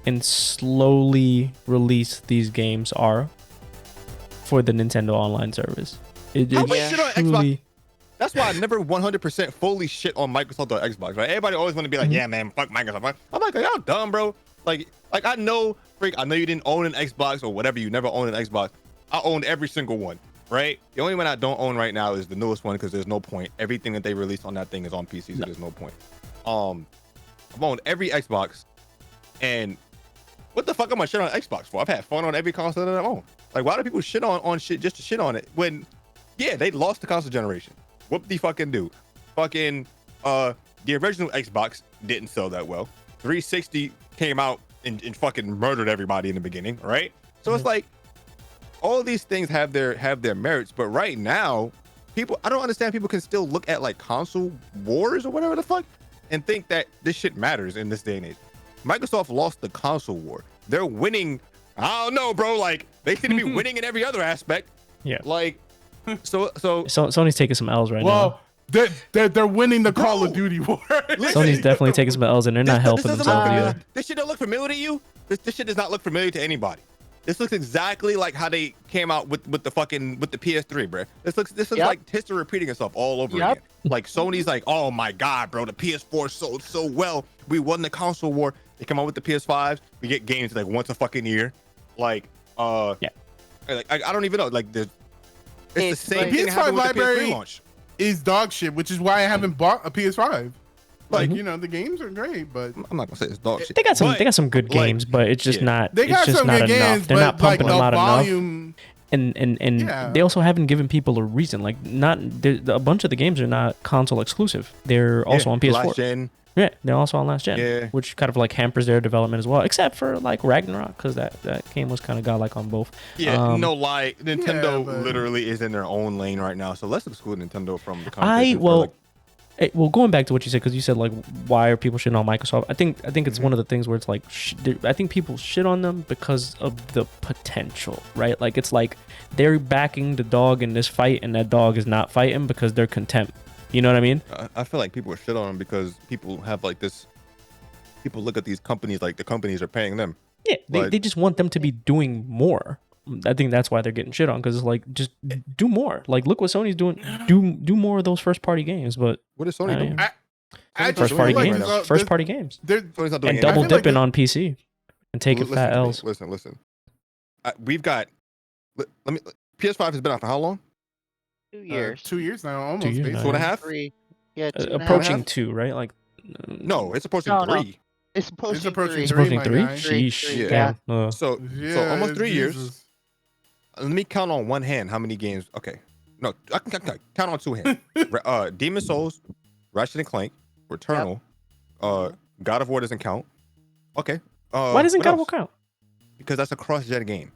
and slowly released these games are for the Nintendo Online service. It How is much shit on Xbox? truly. That's why I never 100% fully shit on Microsoft or Xbox, right? Everybody always want to be like, yeah, man, fuck Microsoft. I'm like, y'all dumb, bro. Like I know, freak, I know you didn't own an Xbox or whatever. You never owned an Xbox. I owned every single one, right? The only one I don't own right now is the newest one, because there's no point. Everything that they released on that thing is on PC, so there's no point. I've owned every Xbox, and what the fuck am I shit on Xbox for? I've had fun on every console that I own. Like, why do people shit on shit just to shit on it when, yeah, they lost the console generation? Whoop the fucking do. Fucking the original Xbox didn't sell that well. 360 came out and fucking murdered everybody in the beginning, right? So it's like all these things have their merits, but right now, I don't understand people can still look at like console wars or whatever the fuck and think that this shit matters in this day and age. Microsoft lost the console war. They're winning. I don't know, bro. Like, they seem to be winning in every other aspect. Yeah. Like, so Sony's taking some L's right now. Well, they're winning the Call of Duty war. Sony's definitely taking some L's, and they're not helping doesn't themselves look- either. This shit don't look familiar to you? This shit does not look familiar to anybody. This looks exactly like how they came out with the PS3, bro. This looks Yep. like history repeating itself all over Yep. again. Like, Sony's like, oh my god, bro, the PS4 sold so well. We won the console war. They come out with the PS5s. We get games like once a fucking year. Like, Yeah. like, I don't even know. Like, it's the It's same like- thing that happened with the PS5 PS3 launch. Is dog shit, which is why I haven't bought a PS5. Like, Mhm. you know, the games are great, but I'm not gonna say it's dog shit. They got some. but, They got some good like, games, but it's just yeah. not. they It's got just some not good enough. games, They're but not pumping like them the out enough. volume. And Yeah. they also haven't given people a reason. Like, a bunch of the games are not console exclusive. They're also on PS4. Last gen. Yeah, they're also on last gen, Yeah. which kind of like hampers their development as well. Except for like Ragnarok, because that game was kind of godlike on both. Yeah, no lie. Nintendo Yeah, but- literally is in their own lane right now. So let's exclude Nintendo from the conversation. Well, going back to what you said, because you said like, why are people shitting on Microsoft? I think it's one of the things where it's like, I think people shit on them because of the potential, right? Like, it's like they're backing the dog in this fight, and that dog is not fighting because they're content. You know what I mean? I feel like people are shit on them because people have like this. People look at these companies like the companies are paying them. Yeah, they just want them to be doing more. I think that's why they're getting shit on, because it's like, just do more. Like, look what Sony's doing. Do more of those first party games, but What is Sony doing? I just first feel party like games, there's- first party games, There, Sony's not doing and anything. double I feel like dipping on PC and taking Listen fat to me. L's. Listen. We've got. Let me. PS5 has been out for how long? 2 years. 2 years now, almost. 2 years basically. now. 2.5. 3. Yeah, 2.5. Approaching 2, right? Like, No, it's approaching No, no. 3. It's approaching, It's approaching 3. it's approaching my 3. guy. Sheesh. Three, Damn. So Yeah, almost 3 years. Jesus. Let me count on one hand how many games. Okay, no, I can count on two hands. Demon Souls, Ratchet and Clank, Returnal, God of War doesn't count. Okay. Why doesn't what God of else? War count? Because that's a cross-gen game.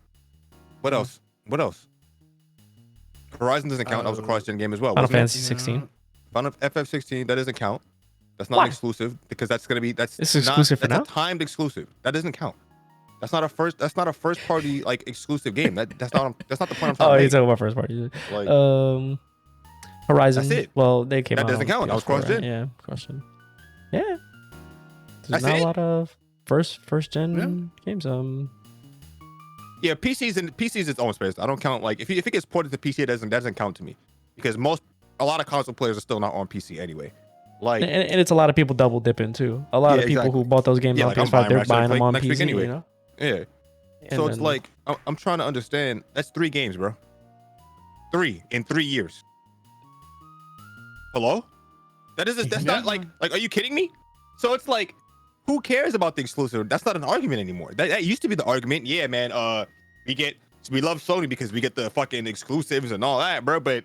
What else? Horizon doesn't count. That was a cross-gen game as well. Final Wasn't it? Fantasy 16. Final FF16 that doesn't count. That's not Why? an exclusive because that's gonna be It's not, exclusive for that's now? a timed exclusive. That doesn't count. That's not a first party like exclusive game. That's not the point I'm trying Oh, to you're make. talking about first party. Like, Horizon. That's it. Well, they came That out. doesn't on count. That was PS4, right? cross-gen. Yeah, cross-gen. Yeah. There's That's not it? a lot of first gen games. yeah, PC's its own space. I don't count like if it gets ported to PC, it doesn't count to me because a lot of console players are still not on PC anyway. Like, and it's a lot of people double dipping too. A lot Yeah, of people exactly. who bought those games Yeah, on like, I'm PS5, buying they're Ratchet buying them and on Clank next PC. week anyway. You know. yeah. And So it's then- like I'm trying to understand. That's 3 games, bro. 3 in 3 years. Hello? That's not like are you kidding me? So it's like, who cares about the exclusive? That's not an argument anymore. That used to be the argument. Yeah, man. We love Sony because we get the fucking exclusives and all that, bro. But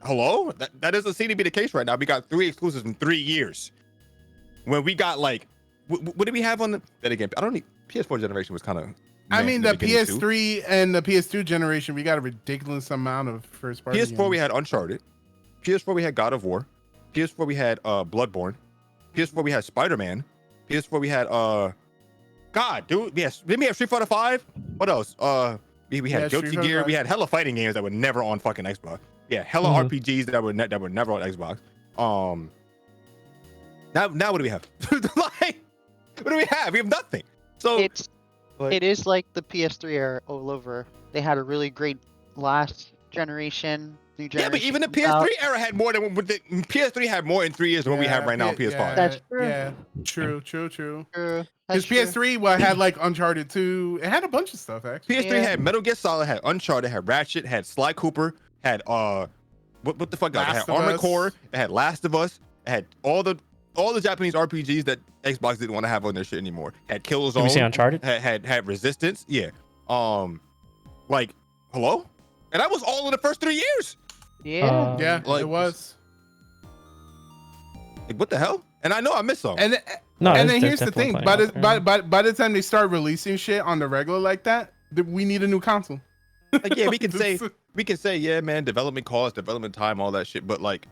hello? That doesn't seem to be the case right now. We got 3 exclusives in 3 years. When we got like, what did we have on the? Then again, I don't need PS4 generation was kind of. I mean, the PS3 and the PS2 generation, we got a ridiculous amount of first party. PS4 games. we had Uncharted. PS4 we had God of War. PS4 we had Bloodborne. PS4 we had Spider-Man. PS4 we had God, dude. Yes, didn't we have Street Fighter 5? What else? We had Street Guilty Fighter Gear. 5. We had hella fighting games that were never on fucking Xbox. Yeah, hella RPGs that were never on Xbox. Now what do we have? Like, what do we have? We have nothing. So It is like the PS3 era all over. They had a really great last generation, new generation. yeah, but even the comes out. PS3 era had more than PS3 had more in 3 years than what we have right now on PS5. That's true. Yeah, true. True. Because That's true. PS3 had like Uncharted 2. It had a bunch of stuff actually. PS3 Yeah. had Metal Gear Solid, had Uncharted, had Ratchet, had Sly Cooper, had what the fuck? It had Last of Armored Us. Core, it had Last of Us, it had all the Japanese RPGs that Xbox didn't want to have on their shit anymore. Had Killzone. Did we see Uncharted? Had Resistance. Yeah. Like, hello? And that was all in the first 3 years. Yeah. Yeah, Like- it was. Like, what the hell? And I know I missed some. And No, and it's then here's the definitely thing: playing out there. by the time they start releasing shit on the regular like that, we need a new console. Like, yeah, we can say This- yeah, man, development cost, development time, all that shit, but like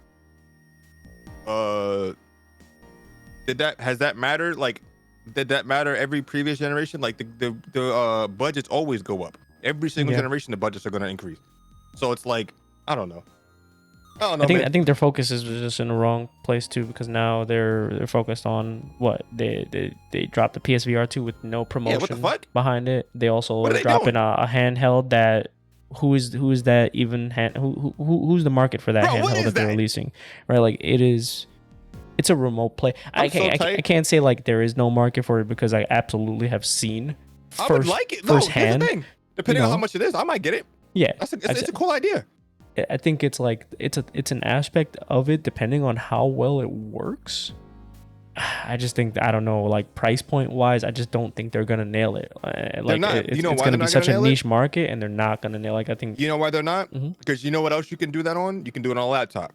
has that mattered? Like, did that matter every previous generation? Like the budgets always go up. Every single Yeah. generation the budgets are gonna increase. So it's like, I don't know. I man. think their focus is just in the wrong place too, because now they're focused on what they dropped the PSVR 2 with no promotion what the fuck? behind it. They also What are are they dropping doing? a handheld that who's that even who's the market for that Bro, what handheld is that they're that? releasing, right? Like it's a remote play. I I'm so can't tight. I can't say like there is no market for it because I absolutely have seen I would like it. No, here's the firsthand. thing. Depending on know. how much it is, I might get it. Yeah, It's a cool idea. I think it's like it's an aspect of it depending on how well it works. I just think I don't know, like price point wise, I just don't think they're gonna nail it. Like not. it's, You know it's why gonna they're be not such a gonna nail it? niche market, and they're not gonna nail. Like I think You know why they're not? Mhm. Because you know what else you can do that on? You can do it on a laptop.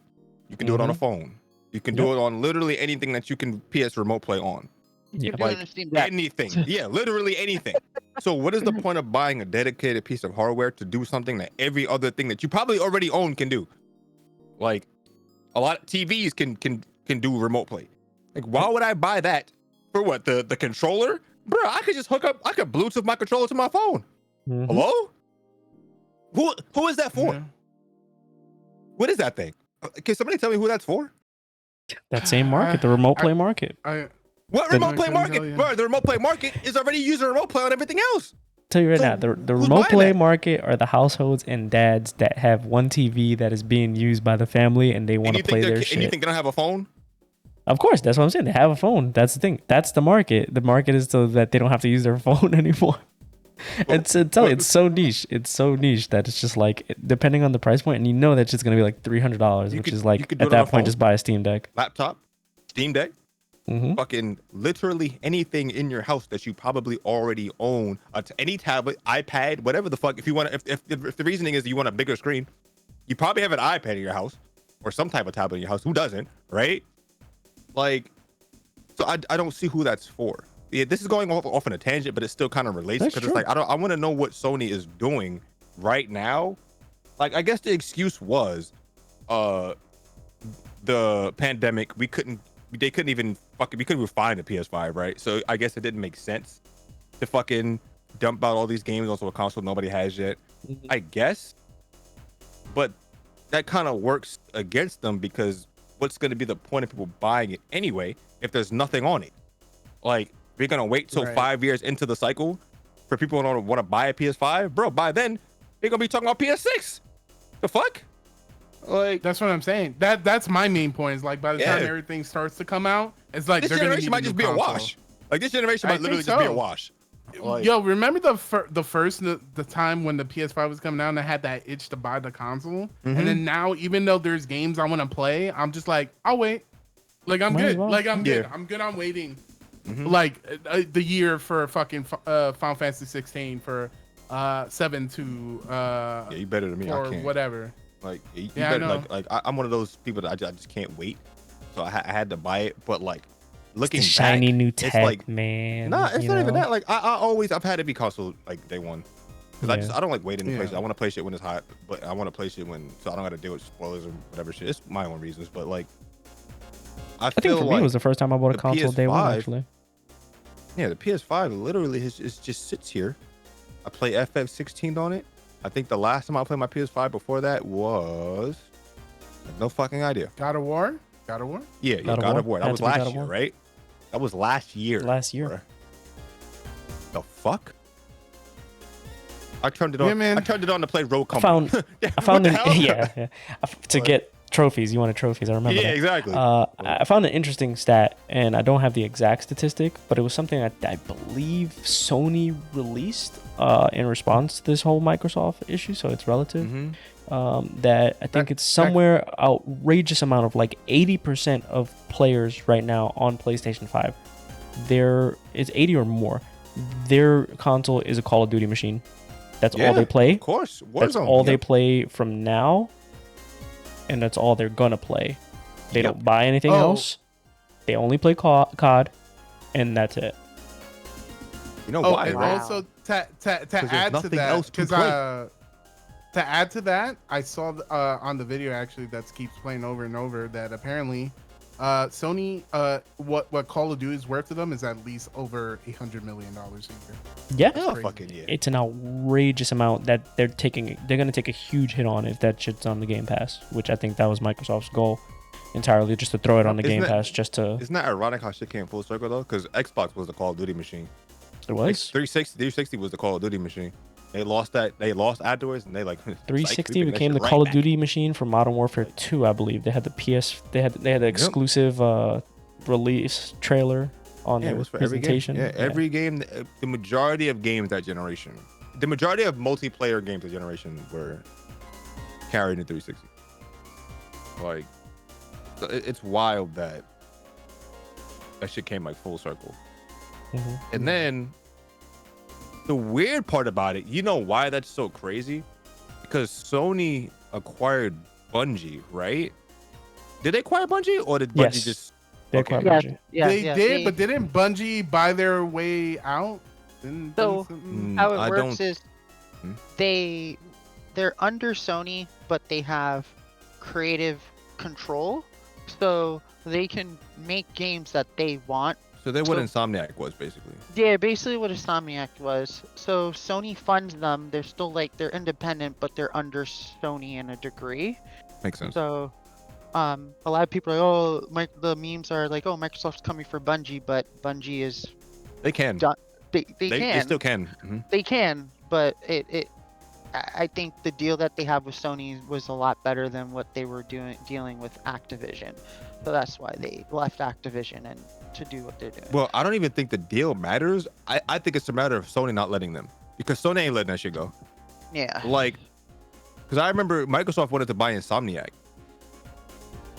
You can do it on a phone. You can do Yep. it on literally anything that you can PS remote play on. yeah, You can do it like, on a Steam Deck. Anything. Yeah, literally anything. So what is the point of buying a dedicated piece of hardware to do something that every other thing that you probably already own can do? Like a lot of TVs can do remote play. Like why would I buy that for what? The controller? Bro, I could just hook up, I could Bluetooth my controller to my phone. Mhm. Hello? Who is that for? Yeah. What is that thing? Can somebody tell me who that's for? that same market, the remote play market. What The- remote play I couldn't tell market? you. Bro, the remote play market is already using remote play on everything else. Tell you right So, now, the who's remote buying play that? market are the households and dads that have one TV that is being used by the family, and they want to play their And you shit. think they don't have a phone? Of course, that's what I'm saying. They have a phone. That's the thing. That's the market. The market is so that they don't have to use their phone anymore. It's so niche. It's so niche that it's just like depending on the price point, and you know that's just gonna be like $300, You which could- is you like could do at it on that a point phone. just buy a Steam Deck. Laptop, Steam Deck, Hmm fucking literally anything in your house that you probably already own. Any tablet, iPad, whatever the fuck. If you want to, if the reasoning is you want a bigger screen, you probably have an iPad in your house or some type of tablet in your house. Who doesn't, right? Like, so I don't see who that's for. Yeah, this is going off on a tangent, but it still kind of relates That's because it's true. like I want to know what Sony is doing right now. like I guess the excuse was the pandemic. They couldn't even find a PS5, right? So I guess it didn't make sense to fucking dump out all these games onto a console nobody has yet. I guess, but that kind of works against them because what's going to be the point of people buying it anyway if there's nothing on it? Like, we're gonna wait till 5 years into the cycle for people to want to buy a PS5, bro. By then, they're gonna be talking about PS6. The fuck? Like, that's what I'm saying. That's my main point. Is like by the time everything starts to come out, it's like this they're generation might just be a wash. Like this generation might literally just be a wash. Like, yo, remember the time when the PS5 was coming out and I had that itch to buy the console, and then now even though there's games I want to play, I'm just like, I'll wait. Like I'm good. Like I'm good. I'm good on waiting. Like the year for fucking Final Fantasy 16 for 7 to yeah, you better than me. or I can't. whatever. Like you Yeah, better, I'm one of those people that I just can't wait. So I had to buy it, but like looking It's the shiny back, new tech, it's like, man. Nah, it's not even know? that. Like I've had every console like day one. Because I don't like waiting to play shit. I want to play shit when it's hot, but I want to play shit so I don't got to deal with spoilers or whatever shit. It's my own reasons, but like I think for me it was the first time I bought a console day one actually. Yeah, the PS5 literally just sits here. I play FF16 on it. I think the last time I played my PS5 before that was no fucking idea. God of War? Yeah, God of War. That was last year, right? That was last year. Bro. The fuck? I turned it on. Yeah, man. I turned it on to play Road Company. I found to get trophies. You wanted trophies. I remember. Yeah, that. exactly. I found an interesting stat, and I don't have the exact statistic, but it was something that I believe Sony released in response to this whole Microsoft issue. So it's relative. That I think it's somewhere outrageous amount of like 80% of players right now on PlayStation 5. It's 80 or more. Their console is a Call of Duty machine. That's all they play. Of course. That's all they play from now. And that's all they're gonna play. They don't buy anything else. They only play COD, and that's it. You know why? And Right? also to add to that, because to add to that, I saw on the video actually that keeps playing over and over that apparently Sony what Call of Duty is worth to them is at least over $800 million a year. Yeah, fucking yeah. It's an outrageous amount that they're gonna take a huge hit on if that shit's on the Game Pass, which I think that was Microsoft's goal entirely, just to throw it on the Game Pass, just to. Isn't that ironic how shit came full circle though? Because Xbox was the Call of Duty machine. It was. Like 360 was the Call of Duty machine. They lost afterwards, and they like 360 became the Call of Duty machine for Modern Warfare 2, I believe. They had the PS. They had the exclusive release trailer on their presentation. Every game. The majority of games that generation, the majority of multiplayer games that generation were carried in 360. Like, it's wild that shit came like full circle. And then the weird part about it, you know why that's so crazy? Because Sony acquired Bungie, right? Did they acquire Bungie, or did Bungie just? They acquired Bungie. They did, but didn't Bungie buy their way out? So how it works is they're under Sony, but they have creative control, so they can make games that they want. So they're what Insomniac was, basically. Yeah, basically what Insomniac was. So Sony funds them. They're still they're independent, but they're under Sony in a degree. Makes sense. So, a lot of people are like, the memes are like, Microsoft's coming for Bungie, but Bungie is. They can. They can. They still can. They can, but I think the deal that they have with Sony was a lot better than what they were dealing with Activision. So that's why they left Activision and to do what they're doing. Well, I don't even think the deal matters. I think it's a matter of Sony not letting them, because Sony ain't letting that shit go. Yeah. Like, because I remember Microsoft wanted to buy Insomniac,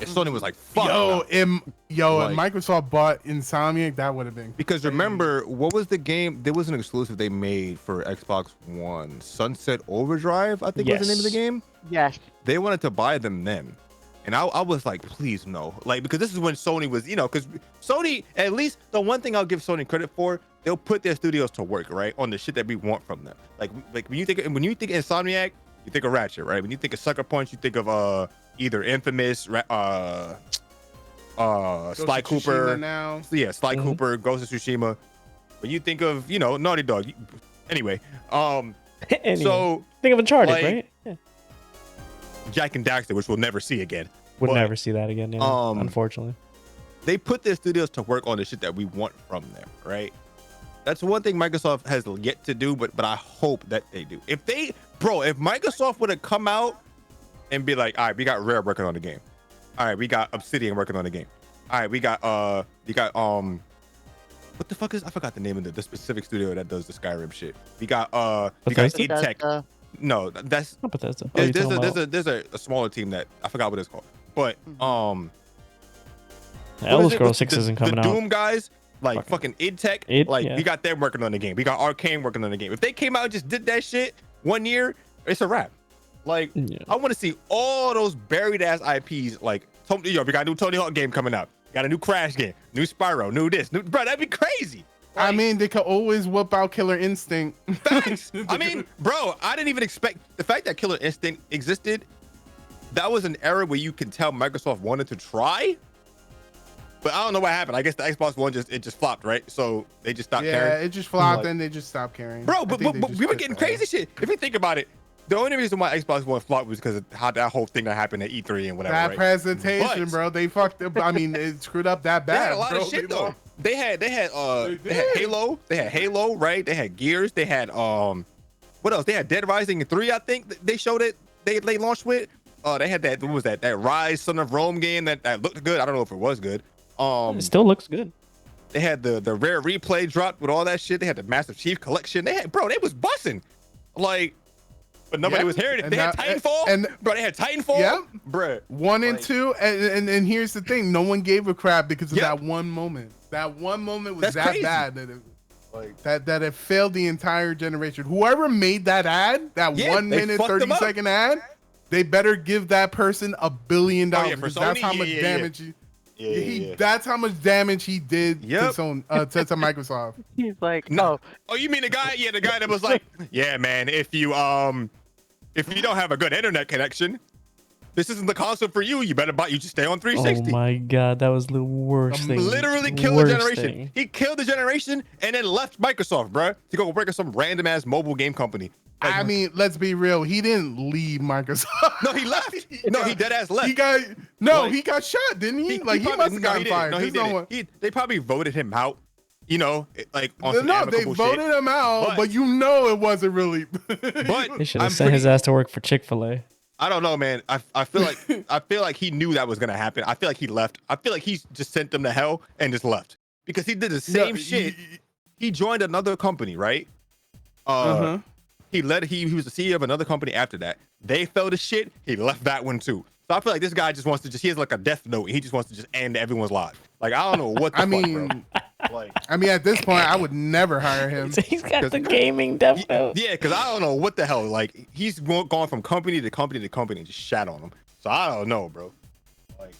and Sony was like, "Fuck." If Microsoft bought Insomniac, that would have been. Because crazy. Remember, what was the game? There was an exclusive they made for Xbox One, Sunset Overdrive, I think was the name of the game. Yes. They wanted to buy them then. And I was like, please no. Like, because this is when Sony was, because Sony, at least the one thing I'll give Sony credit for, they'll put their studios to work, right? On the shit that we want from them. Like when you think Insomniac, you think of Ratchet, right? When you think of Sucker Punch, you think of either Infamous, Sly Cooper. Now. Yeah, Sly Cooper, Ghost of Tsushima. When you think of, Naughty Dog. Anyway, so think of Uncharted, like, right? Yeah. Jack and Daxter, which we'll never see again. We'll never see that again, yeah, unfortunately. They put their studios to work on the shit that we want from them, right? That's one thing Microsoft has yet to do, but I hope that they do. If Microsoft would have come out and be like, all right, we got Rare working on the game. All right, we got Obsidian working on the game. All right, we got what the fuck is, I forgot the name of the specific studio that does the Skyrim shit. We got id Tech. No, that's not Bethesda. There's a smaller team that I forgot what it's called. But Elder Scrolls 6 isn't coming out. The Doom guys, like fucking id Tech, we got them working on the game. We got Arcane working on the game. If they came out and just did that shit 1 year, it's a wrap. Like, I want to see all those buried ass IPs. Like, we got a new Tony Hawk game coming out. Got a new Crash game, new Spyro, new this, bro. That'd be crazy. Like, I mean, they could always whip out Killer Instinct. Facts. I mean, bro, I didn't even expect the fact that Killer Instinct existed. That was an era where you can tell Microsoft wanted to try, but I don't know what happened. I guess the Xbox One just flopped, right? So they just stopped caring. Yeah, it just flopped, and they just stopped caring. Bro, but we were getting crazy shit. If you think about it, the only reason why Xbox One flopped was because of how that whole thing that happened at E3 and whatever. That presentation, bro, they fucked up. I mean, it screwed up that bad. They had a lot of shit though. They had Halo. They had Halo, right? They had Gears. They had what else? They had Dead Rising 3, I think. They showed it. They launched with. They had that. What was that? That Rise Son of Rome game that looked good. I don't know if it was good. It still looks good. They had the Rare Replay dropped with all that shit. They had the Master Chief Collection. They was busting. Like, but nobody was hearing it. They had Titanfall. Bro, they had Titanfall. Yeah, bro. 1 and 2, and here's the thing: no one gave a crap because of that one moment. That one moment was crazy. Bad that that it failed the entire generation. Whoever made that ad, that 1 minute 30-second ad, they better give that person $1 billion. Because that's how much damage that's how much damage he did to Microsoft. He's like, no. Oh, you mean the guy? Yeah, the guy that was like, yeah, man, if you don't have a good internet connection, this isn't the console for you. You better buy. You just stay on 360. Oh my god, that was the worst thing. Literally killed the generation. He killed the generation and then left Microsoft, bro, to go work at some random ass mobile game company. Like, I mean, let's be real. He didn't leave Microsoft. No, he left. No, he dead ass left. He got shot, didn't he? He must have gotten fired. No, he didn't. They probably voted him out. Like on some they voted him out, but it wasn't really. But they should have sent his ass to work for Chick-fil-A. I don't know, man. I feel like he knew that was gonna happen. I feel like he left. I feel like he just sent them to hell and just left because he did the same shit. He joined another company, right? He was the CEO of another company after that. They fell to shit. He left that one too. So I feel like this guy just wants to he has like a death note. And he just wants to just end everyone's life. Like, I don't know what the fuck, bro. Like, I mean, at this point, I would never hire him. He's got the gaming death note. Yeah, because I don't know what the hell. Like, he's gone from company to company to company and just shat on them. So I don't know, bro. Like,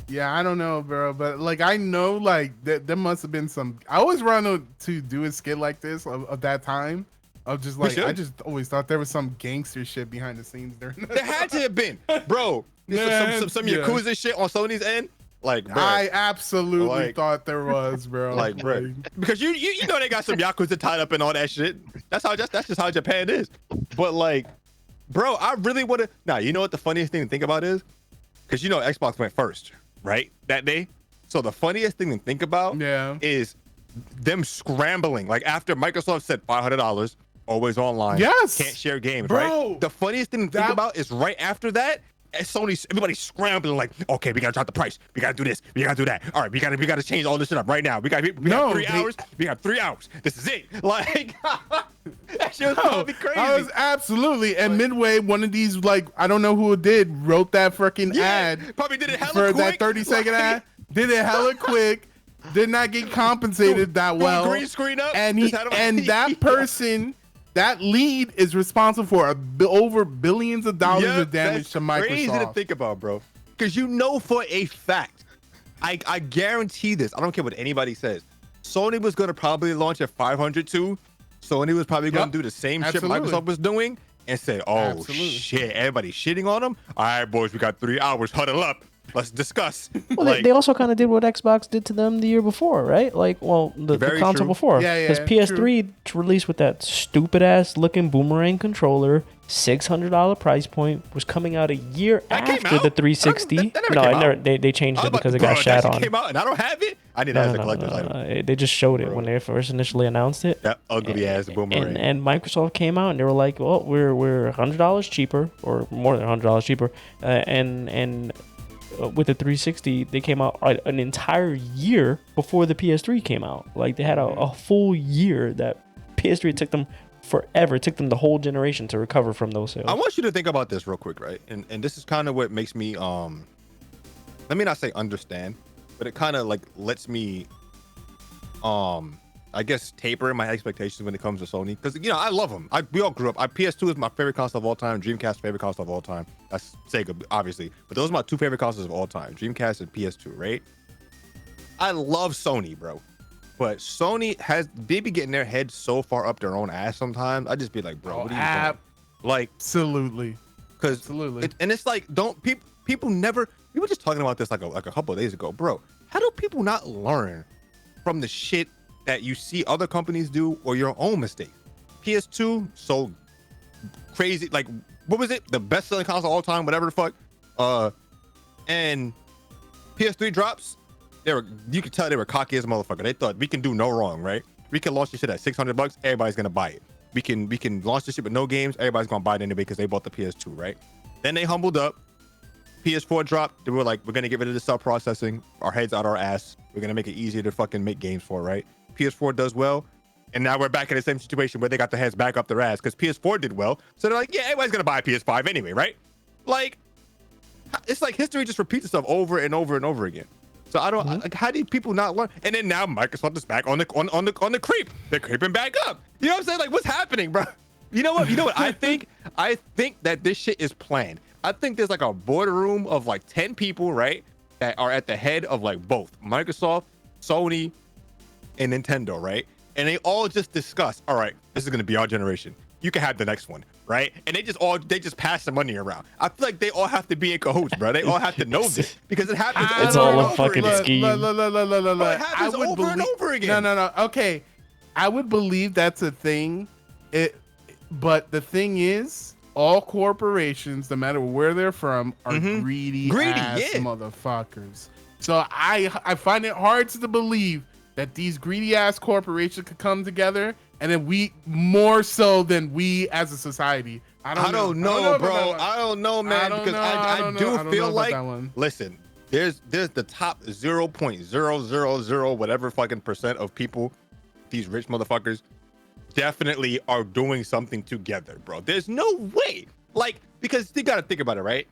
yeah, I don't know, bro. But like, I know, like, there must have been some. I always run to do a skit like this of that time. Of just like, I just always thought there was some gangster shit behind the scenes there. There had to have been, bro. Some Yakuza shit on Sony's end. Like, bro, I absolutely thought there was, bro. Like, bro, because you know they got some Yakuza tied up in all that shit. That's just how Japan is. But like, bro, I really would have. Now, you know what the funniest thing to think about is, because Xbox went first, right, that day. So the funniest thing to think about, is them scrambling. Like after Microsoft said $500, always online, can't share games, bro. Right? The funniest thing to think about is right after that. Everybody's scrambling like, okay, we gotta drop the price. We gotta do this. We gotta do that. All right, we gotta change all this shit up right now. We got 3 hours. We got 3 hours. This is it. Like, that shit was probably crazy. I was absolutely. And midway, one of these, like, I don't know who it did, wrote that freaking ad. Probably did it hella for quick. That 30-second ad. Did it hella quick. Did not get compensated that well. Green screen up. And that person. That lead is responsible for over billions of dollars of damage to Microsoft. Crazy to think about, bro. Because for a fact, I guarantee this. I don't care what anybody says. Sony was gonna probably launch at 500 too. Sony was probably gonna do the same shit Microsoft was doing, and said, "Oh Absolutely. shit, everybody's shitting on them. All right, boys, we got 3 hours. Huddle up. Let's discuss." Well, they also kind of did what Xbox did to them the year before, right? Like, well, the Very console true. before. Yeah, Because PS3 released with that stupid ass looking boomerang controller, $600 price point, was coming out a year That came after the out? 360. That never No, came it out. never. They changed it because it got shat on. Came out and I don't have it. I need that as a collector's item. They just showed it when they first initially announced it. That ugly ass boomerang. And Microsoft came out and they were like, well, we're $100 cheaper, or more than $100 cheaper, and with the 360, they came out an entire year before the PS3 came out. Like, they had a full year that PS3 took them forever. It took them the whole generation to recover from those sales. I want you to think about this real quick, right? And this is kind of what makes me let me not say understand, but it kind of like lets me I guess taper my expectations when it comes to Sony, because I love them. We all grew up. PS2 is my favorite console of all time. Dreamcast favorite console of all time. That's Sega, obviously, but those are my 2 favorite consoles of all time: Dreamcast and PS2. Right? I love Sony, bro, but Sony they be getting their head so far up their own ass sometimes. I just be like, bro, what are you doing? Like, absolutely, because absolutely. And it's like, people never. We were just talking about this like a couple of days ago, bro. How do people not learn from the shit that you see other companies do or your own mistakes? PS2, so crazy. Like, what was it? The best selling console of all time, whatever the fuck. And PS3 drops. You could tell they were cocky as a motherfucker. They thought we can do no wrong, right? We can launch this shit at $600. Everybody's gonna buy it. We can launch this shit with no games. Everybody's gonna buy it anyway because they bought the PS2, right? Then they humbled up. PS4 dropped. They were like, we're gonna get rid of the sub processing. Our heads out our ass. We're gonna make it easier to fucking make games for, right? PS4 does well, and now we're back in the same situation where they got their heads back up their ass because PS4 did well. So they're like, yeah, everybody's gonna buy a PS5 anyway, right? Like, it's like history just repeats itself over and over and over again. So I don't like, how do people not learn? And then now Microsoft is back on the creep. They're creeping back up. You know what I'm saying? Like, what's happening, bro? You know what I think? I think that this shit is planned. I think there's like a boardroom of like 10 people, right, that are at the head of like both Microsoft, Sony, and Nintendo, right? And they all just discuss, all right, this is gonna be our generation. You can have the next one, right? And they just pass the money around. I feel like they all have to be in cahoots, bro. They all have to know this because it happens. It's all a fucking scheme. It happens over and over again. No. Okay, I would believe that's a thing. But the thing is, all corporations, no matter where they're from, are greedy ass motherfuckers. So I find it hard to believe that these greedy ass corporations could come together, and then we more so than we as a society. I don't know, bro. I don't know, man. Because I do feel like, listen, there's the top 0.000 whatever fucking percent of people, these rich motherfuckers, definitely are doing something together, bro. There's no way. Like, because you gotta think about it, right?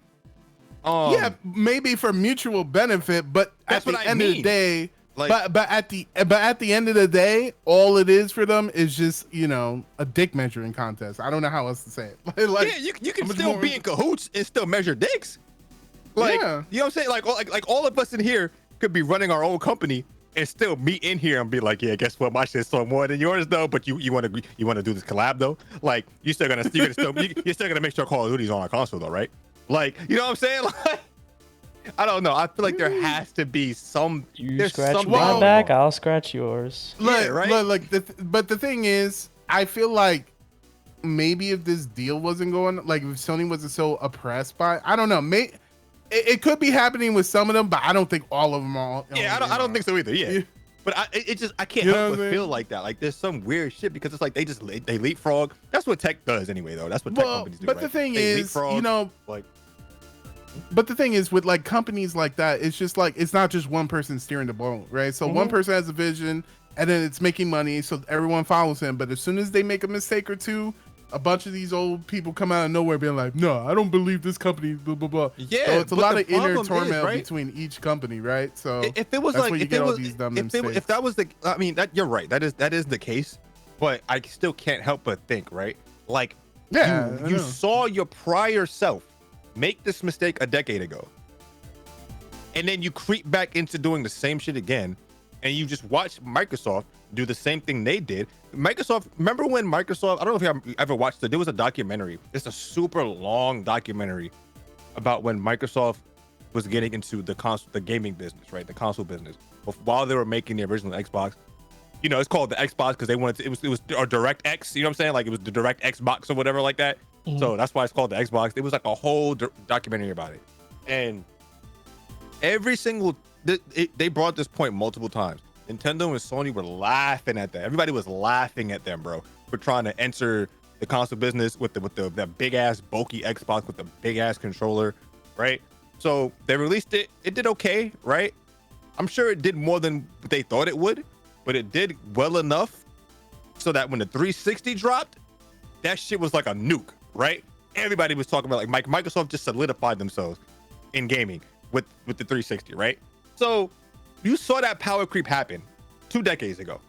Yeah, maybe for mutual benefit, but at the end of the day, like, but at the end of the day, all it is for them is just, a dick measuring contest. I don't know how else to say it. Like, yeah, you can still be in cahoots and still measure dicks. Like, yeah. You know what I'm saying? Like all of us in here could be running our own company and still meet in here and be like, yeah, guess what? My shit's so more than yours though. But you want to do this collab though? Like, you're still gonna make sure Call of Duty's on our console though, right? Like, you know what I'm saying? Like, I don't know. I feel like there has to be some. You scratch my back, I'll scratch yours. Look, right? But the thing is, I feel like maybe if this deal wasn't going, like if Sony wasn't so oppressed by, I don't know, it could be happening with some of them, but I don't think all of them are. Yeah, I don't think so either. Yeah. But I can't help but feel like that. Like, there's some weird shit because it's like they leapfrog. That's what tech does anyway, though. That's what tech companies do. But the thing is, But the thing is, with like companies like that, it's just like, it's not just one person steering the boat, right? So one person has a vision and then it's making money, so everyone follows him. But as soon as they make a mistake or two, a bunch of these old people come out of nowhere being like, no, I don't believe this company, blah, blah, blah. Yeah, so it's a lot of inner turmoil between each company, right? So if it was that's like, where you get all these dumb mistakes. If that was the, I mean, you're right. That is the case. But I still can't help but think, right? Like, yeah, you saw your prior self make this mistake a decade ago, and then you creep back into doing the same shit again, and you just watch Microsoft do the same thing they did. Microsoft, remember when Microsoft, I don't know if you ever watched it, there was a documentary. It's a super long documentary about when Microsoft was getting into the gaming business, right? The console business. While they were making the original Xbox, you know, it's called the Xbox because they wanted to, it was a Direct X, you know what I'm saying? Like it was the Direct Xbox or whatever like that. So that's why it's called the Xbox. It was like a whole documentary about it. And every single, they brought this point multiple times. Nintendo and Sony were laughing at that. Everybody was laughing at them, bro, for trying to enter the console business with the big ass bulky Xbox with the big ass controller, right? So they released it. It did okay, right? I'm sure it did more than they thought it would, but it did well enough so that when the 360 dropped, that shit was like a nuke, right? Everybody was talking about like Microsoft just solidified themselves in gaming with the 360, right? So you saw that power creep happen 2 decades ago.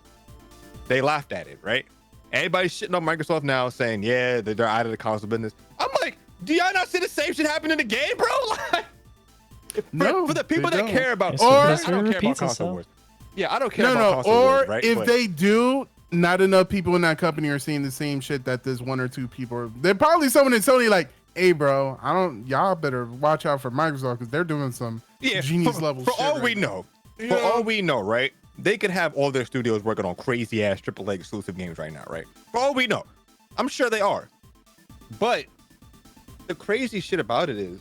They laughed at it, right? Everybody's shitting on Microsoft now, saying, yeah, they're out of the console business. I'm like, do y'all not see the same shit happen in the game, bro? Like, for the people that care about, Or I don't care about console wars. Yeah, I don't care about console wars, right? If they do, not enough people in that company are seeing the same shit that this 1 or 2 people are. They're probably someone in Sony like, hey, bro, y'all better watch out for Microsoft because they're doing some genius level shit. For all we know, for all we know, right? They could have all their studios working on crazy ass AAA exclusive games right now, right? For all we know, I'm sure they are. But the crazy shit about it is,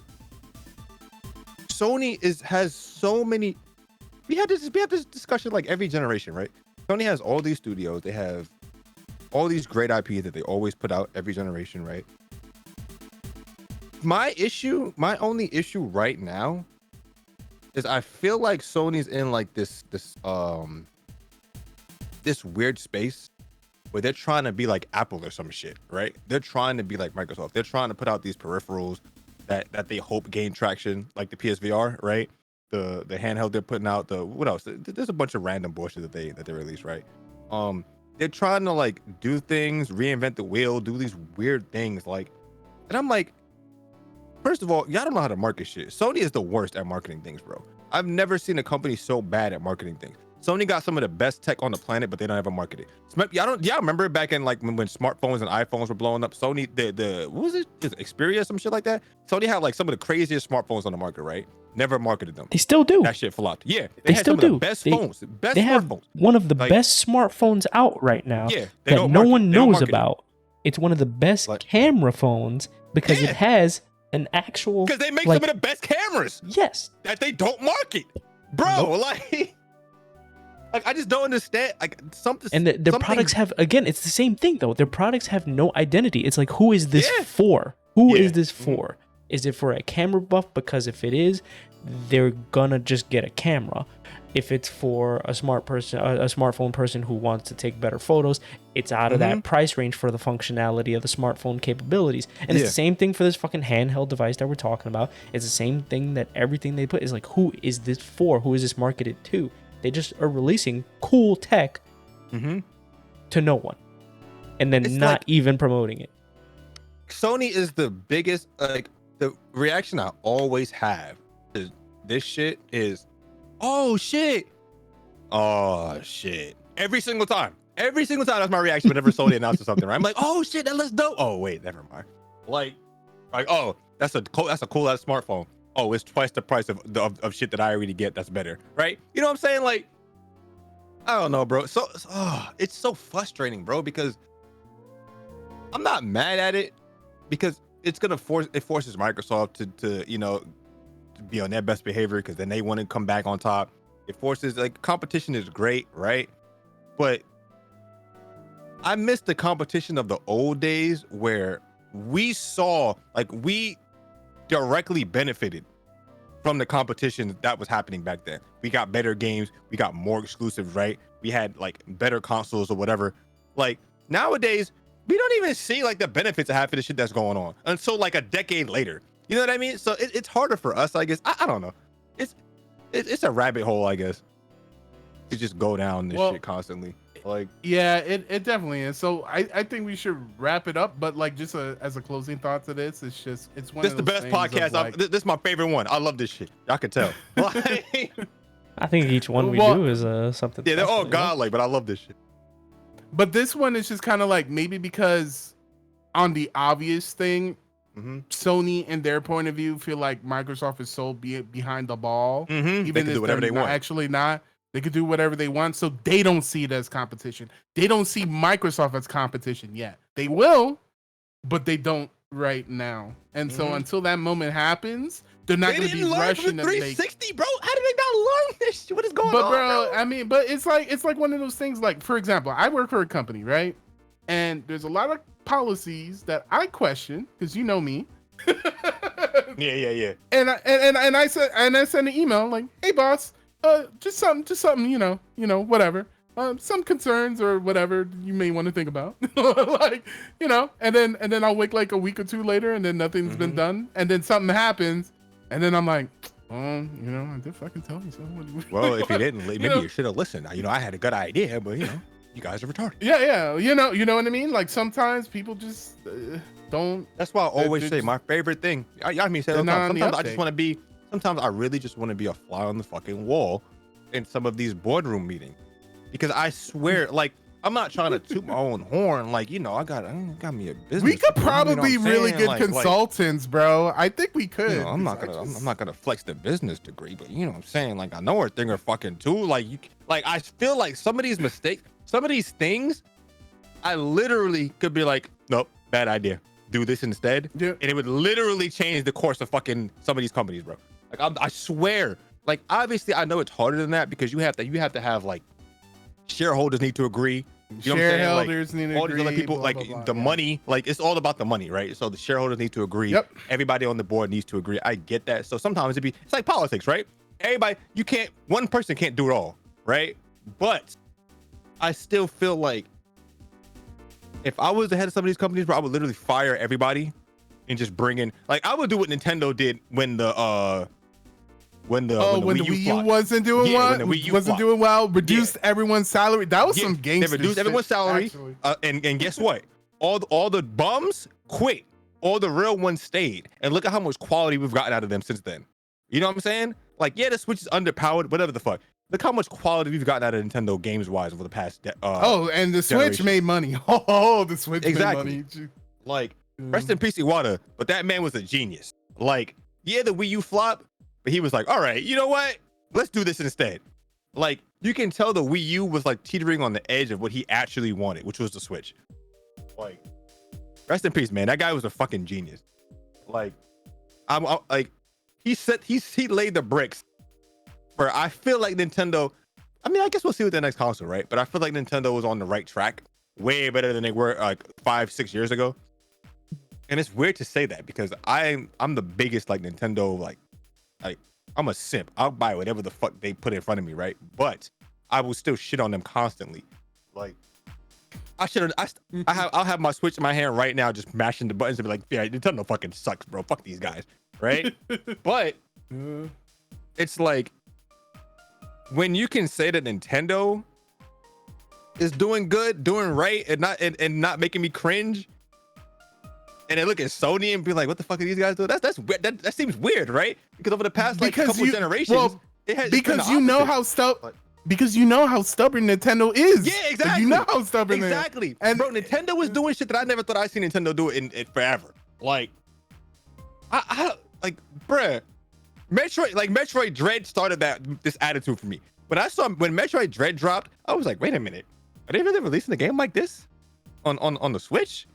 Sony has so many. We have this discussion like every generation, right? Sony has all these studios. They have all these great IPs that they always put out every generation, right? My only issue right now is I feel like Sony's in like this weird space where they're trying to be like Apple or some shit, right? They're trying to be like Microsoft. They're trying to put out these peripherals that they hope gain traction, like the PSVR, right? The handheld they're putting out. What else? There's a bunch of random bullshit that they release, right? They're trying to like do things, reinvent the wheel, do these weird things, like, and I'm like, first of all, y'all don't know how to market shit. Sony is the worst at marketing things, bro. I've never seen a company so bad at marketing things. Sony got some of the best tech on the planet, but they don't ever market it. Y'all remember back in like when smartphones and iPhones were blowing up? Sony, what was it? Xperia, some shit like that. Sony had like some of the craziest smartphones on the market, right? Never marketed them. They still do. That shit flopped. Yeah, they had still some do. Of the best phones, best they have smartphones. One of the like, best smartphones out right now. Yeah, that no one knows about. It's one of the best camera phones because it has an actual. Because they make some of the best cameras. Yes. That they don't market, bro. Like I just don't understand. Like something. And their products have, again, it's the same thing though. Their products have no identity. It's like, who is this for? Who is this for? Is it for a camera buff? Because if it is, they're gonna just get a camera. If it's for a smartphone person who wants to take better photos, it's out of that price range for the functionality of the smartphone capabilities. And it's the same thing for this fucking handheld device that we're talking about. It's the same thing that everything they put is like, who is this for? Who is this marketed to? They just are releasing cool tech to no one, and then it's not even promoting it. Sony is the biggest. Like the reaction I always have to this shit is, oh shit, every single time that's my reaction whenever Sony announces something, right? I'm like, oh shit, that looks dope. Oh wait, never mind. Like oh, that's a cool ass smartphone. Oh, it's twice the price of shit that I already get. That's better, right? You know what I'm saying? Like, I don't know, bro. So it's so frustrating, bro, because I'm not mad at it because it's gonna forces Microsoft to you know, to be on their best behavior because then they want to come back on top. It forces, like, competition is great, right? But I miss the competition of the old days where we saw, like, we directly benefited from the competition that was happening back then. We got better games, we got more exclusives, right? We had like better consoles or whatever. Like nowadays, we don't even see like the benefits of half of the shit that's going on until like a decade later. You know what I mean? So it's harder for us, I guess. I don't know. It's a rabbit hole, I guess, to just go down this shit constantly. Like, yeah, it definitely is. So I think we should wrap it up. But like, just as a closing thought to this, it's one. This is the best podcast. This is my favorite one. I love this shit. Y'all can tell. I think each one we Well, do is something. Yeah, they're all special, you know? godlike, but I love this shit. But this one is just kind of like maybe because on the obvious thing, Sony, in their point of view, feel like Microsoft is so behind the ball. They Even can if do whatever they're they want. actually not, they could do whatever they want. So they don't see it as competition. They don't see Microsoft as competition yet. They will, but they don't right now. And so until that moment happens, they're not going to be rushing to make 360, bro. How did they not learn this? What is going on? But bro, I mean, but it's like one of those things. Like, for example, I work for a company, right? And there's a lot of policies that I question because you know me. Yeah. And I sent an email like, hey boss, just something, whatever. Some concerns or whatever you may want to think about. Like, and then I'll wait like a week or two later and then nothing's been done. And then something happens. And then I'm like, I did fucking tell you so. Well, if you didn't, maybe you should have listened. I had a good idea, but you guys are retarded. Yeah. You know what I mean? Like sometimes people just don't. That's why I always say my favorite thing. Y'all me say it all the time. Sometimes I just want to be. Sometimes I really just want to be a fly on the fucking wall in some of these boardroom meetings, because I swear, like, I'm not trying to toot my own horn. Like, I got me a business. We could probably you know really saying? good consultants, bro. I think we could. I'm not gonna flex the business degree, but you know what I'm saying. Like, I know a thing or fucking two. Like, I feel like some of these mistakes, some of these things, I literally could be like, nope, bad idea. Do this instead, and it would literally change the course of fucking some of these companies, bro. Like, I swear. Like, obviously, I know it's harder than that because you have to have like shareholders need to agree. You know shareholders what I'm saying? Like, need to all agree. these other people, blah, like blah, blah, the yeah. money, like it's all about the money, right? So the shareholders need to agree. Yep. Everybody on the board needs to agree. I get that. So sometimes it's like politics, right? Everybody, one person can't do it all, right? But I still feel like if I was the head of some of these companies, bro, I would literally fire everybody and just bring in, like, I would do what Nintendo did when the Wii U flopped. wasn't doing well. When the Wii U wasn't flopped. doing well. Reduced everyone's salary. That was Yeah, some gangster They reduced shit, everyone's salary, actually. and guess what? All the bums quit. All the real ones stayed, and look at how much quality we've gotten out of them since then. You know what I'm saying? Like, yeah, the Switch is underpowered, whatever the fuck. Look how much quality we've gotten out of Nintendo games wise over the past. And the Switch generation. made money. Oh, the Switch made money. Like, rest in peace, Iwata, but that man was a genius. Like, yeah, the Wii U flop, but he was like, all right, you know what? Let's do this instead. Like, you can tell the Wii U was like teetering on the edge of what he actually wanted, which was the Switch. Like, rest in peace, man. That guy was a fucking genius. Like, I'm like, he laid the bricks for, I feel like Nintendo. I mean, I guess we'll see with the next console, right? But I feel like Nintendo was on the right track, way better than they were like 5-6 years ago. And it's weird to say that because I'm the biggest like Nintendo like I'm a simp. I'll buy whatever the fuck they put in front of me, right? But I will still shit on them constantly. Like, I'll have my Switch in my hand right now, just mashing the buttons and be like, yeah, Nintendo fucking sucks, bro. Fuck these guys, right? But it's like, when you can say that Nintendo is doing good, doing right, and not making me cringe, and then look at Sony and be like, what the fuck are these guys doing? That's weird. That seems weird, right? Because over the past like couple generations, because you know how stubborn Nintendo is. Yeah, exactly. Like, you know how stubborn they are. Exactly. And bro, Nintendo was doing shit that I never thought I'd seen Nintendo do in forever. Like, I like, bruh, Metroid Dread started this attitude for me. But I saw when Metroid Dread dropped, I was like, wait a minute, are they really releasing a game like this on the Switch?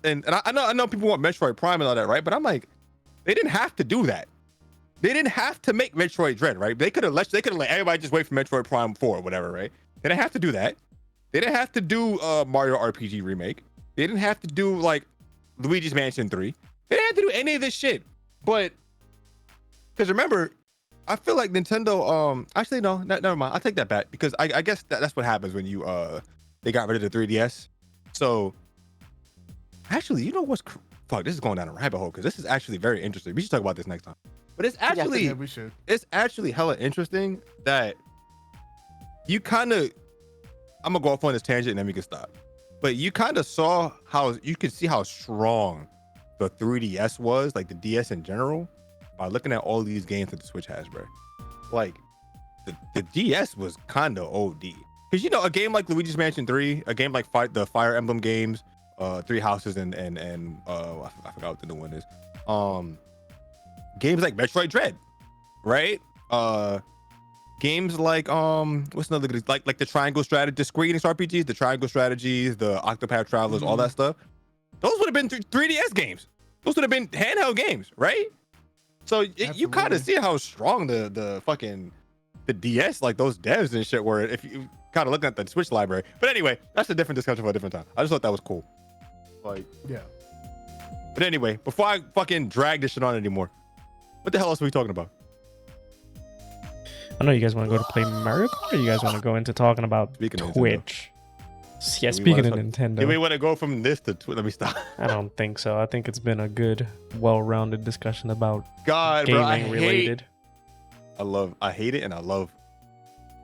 And I know people want Metroid Prime and all that, right? But I'm like, they didn't have to do that. They didn't have to make Metroid Dread, right? They could have let everybody just wait for Metroid Prime 4 or whatever, right? They didn't have to do that. They didn't have to do Mario RPG remake. They didn't have to do like Luigi's Mansion 3. They didn't have to do any of this shit. But because remember, I feel like Nintendo actually no, never mind. I take that back because I guess that's what happens when you they got rid of the 3DS. So actually, you know what's fuck, this is going down a rabbit hole because this is actually very interesting. We should talk about this next time. But it's actually we should. It's actually hella interesting that you kind of, I'm gonna go off on this tangent and then we can stop. But you kind of saw how you could see how strong the 3DS was, like the DS in general, by looking at all these games that the Switch has, bro. Like, the DS was kind of OD. Because you know, a game like Luigi's Mansion 3, a game like the Fire Emblem games, Three Houses and I forgot what the new one is. Games like Metroid Dread, right? Games like what's another good, like the Triangle Strategy, the Square Enix RPGs, the Triangle Strategies, the Octopath Travelers, all that stuff. Those would have been 3DS games. Those would have been handheld games, right? So you kind of see how strong the fucking the DS, like those devs and shit were. If you kind of looking at the Switch library, but anyway, that's a different discussion for a different time. I just thought that was cool. Like, yeah. But anyway, before I fucking drag this shit on anymore, what the hell else are we talking about? I know you guys want to go to play Mario Kart, or you guys want to go into talking about Twitch. Yeah, speaking of Nintendo. Do we want to go from this to Twitch? Let me stop. I don't think so. I think it's been a good, well-rounded discussion about God, gaming bro, related. I hate it, and I love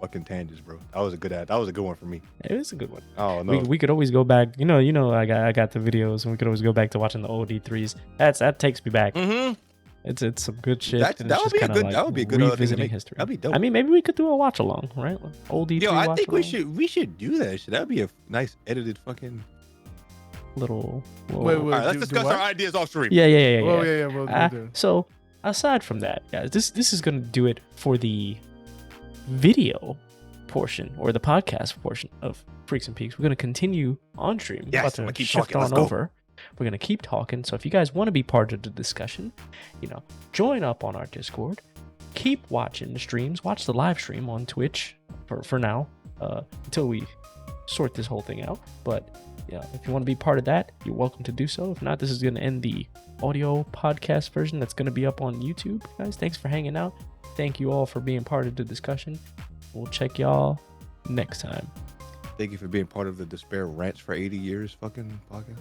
fucking tangents, bro. That was a good one for me. It was a good one. Oh no, we could always go back. You know, I got the videos, and we could always go back to watching the old E3s. That takes me back. Mm-hmm. It's some good shit. That would be a good revisiting history. That'd be dope. I mean, maybe we could do a watch along, right? Old E3. Yo, I think we should do that shit. That'd be a nice edited fucking little. Wait, all right, let's discuss our ideas off stream. Yeah. Oh yeah. We'll do. So aside from that, guys, this is gonna do it for the video portion or the podcast portion of Freaks and Peaks. We're gonna continue on stream. Yes, I'm about to keep shift talking. on Let's go. over. We're going to keep talking. So if you guys want to be part of the discussion, join up on our Discord. Keep watching the streams. Watch the live stream on Twitch for now until we sort this whole thing out. But yeah, if you want to be part of that, you're welcome to do so. If not, this is going to end the audio podcast version that's going to be up on YouTube. Guys, thanks for hanging out. Thank you all for being part of the discussion. We'll check y'all next time. Thank you for being part of the Despair Ranch for 80 years fucking podcast.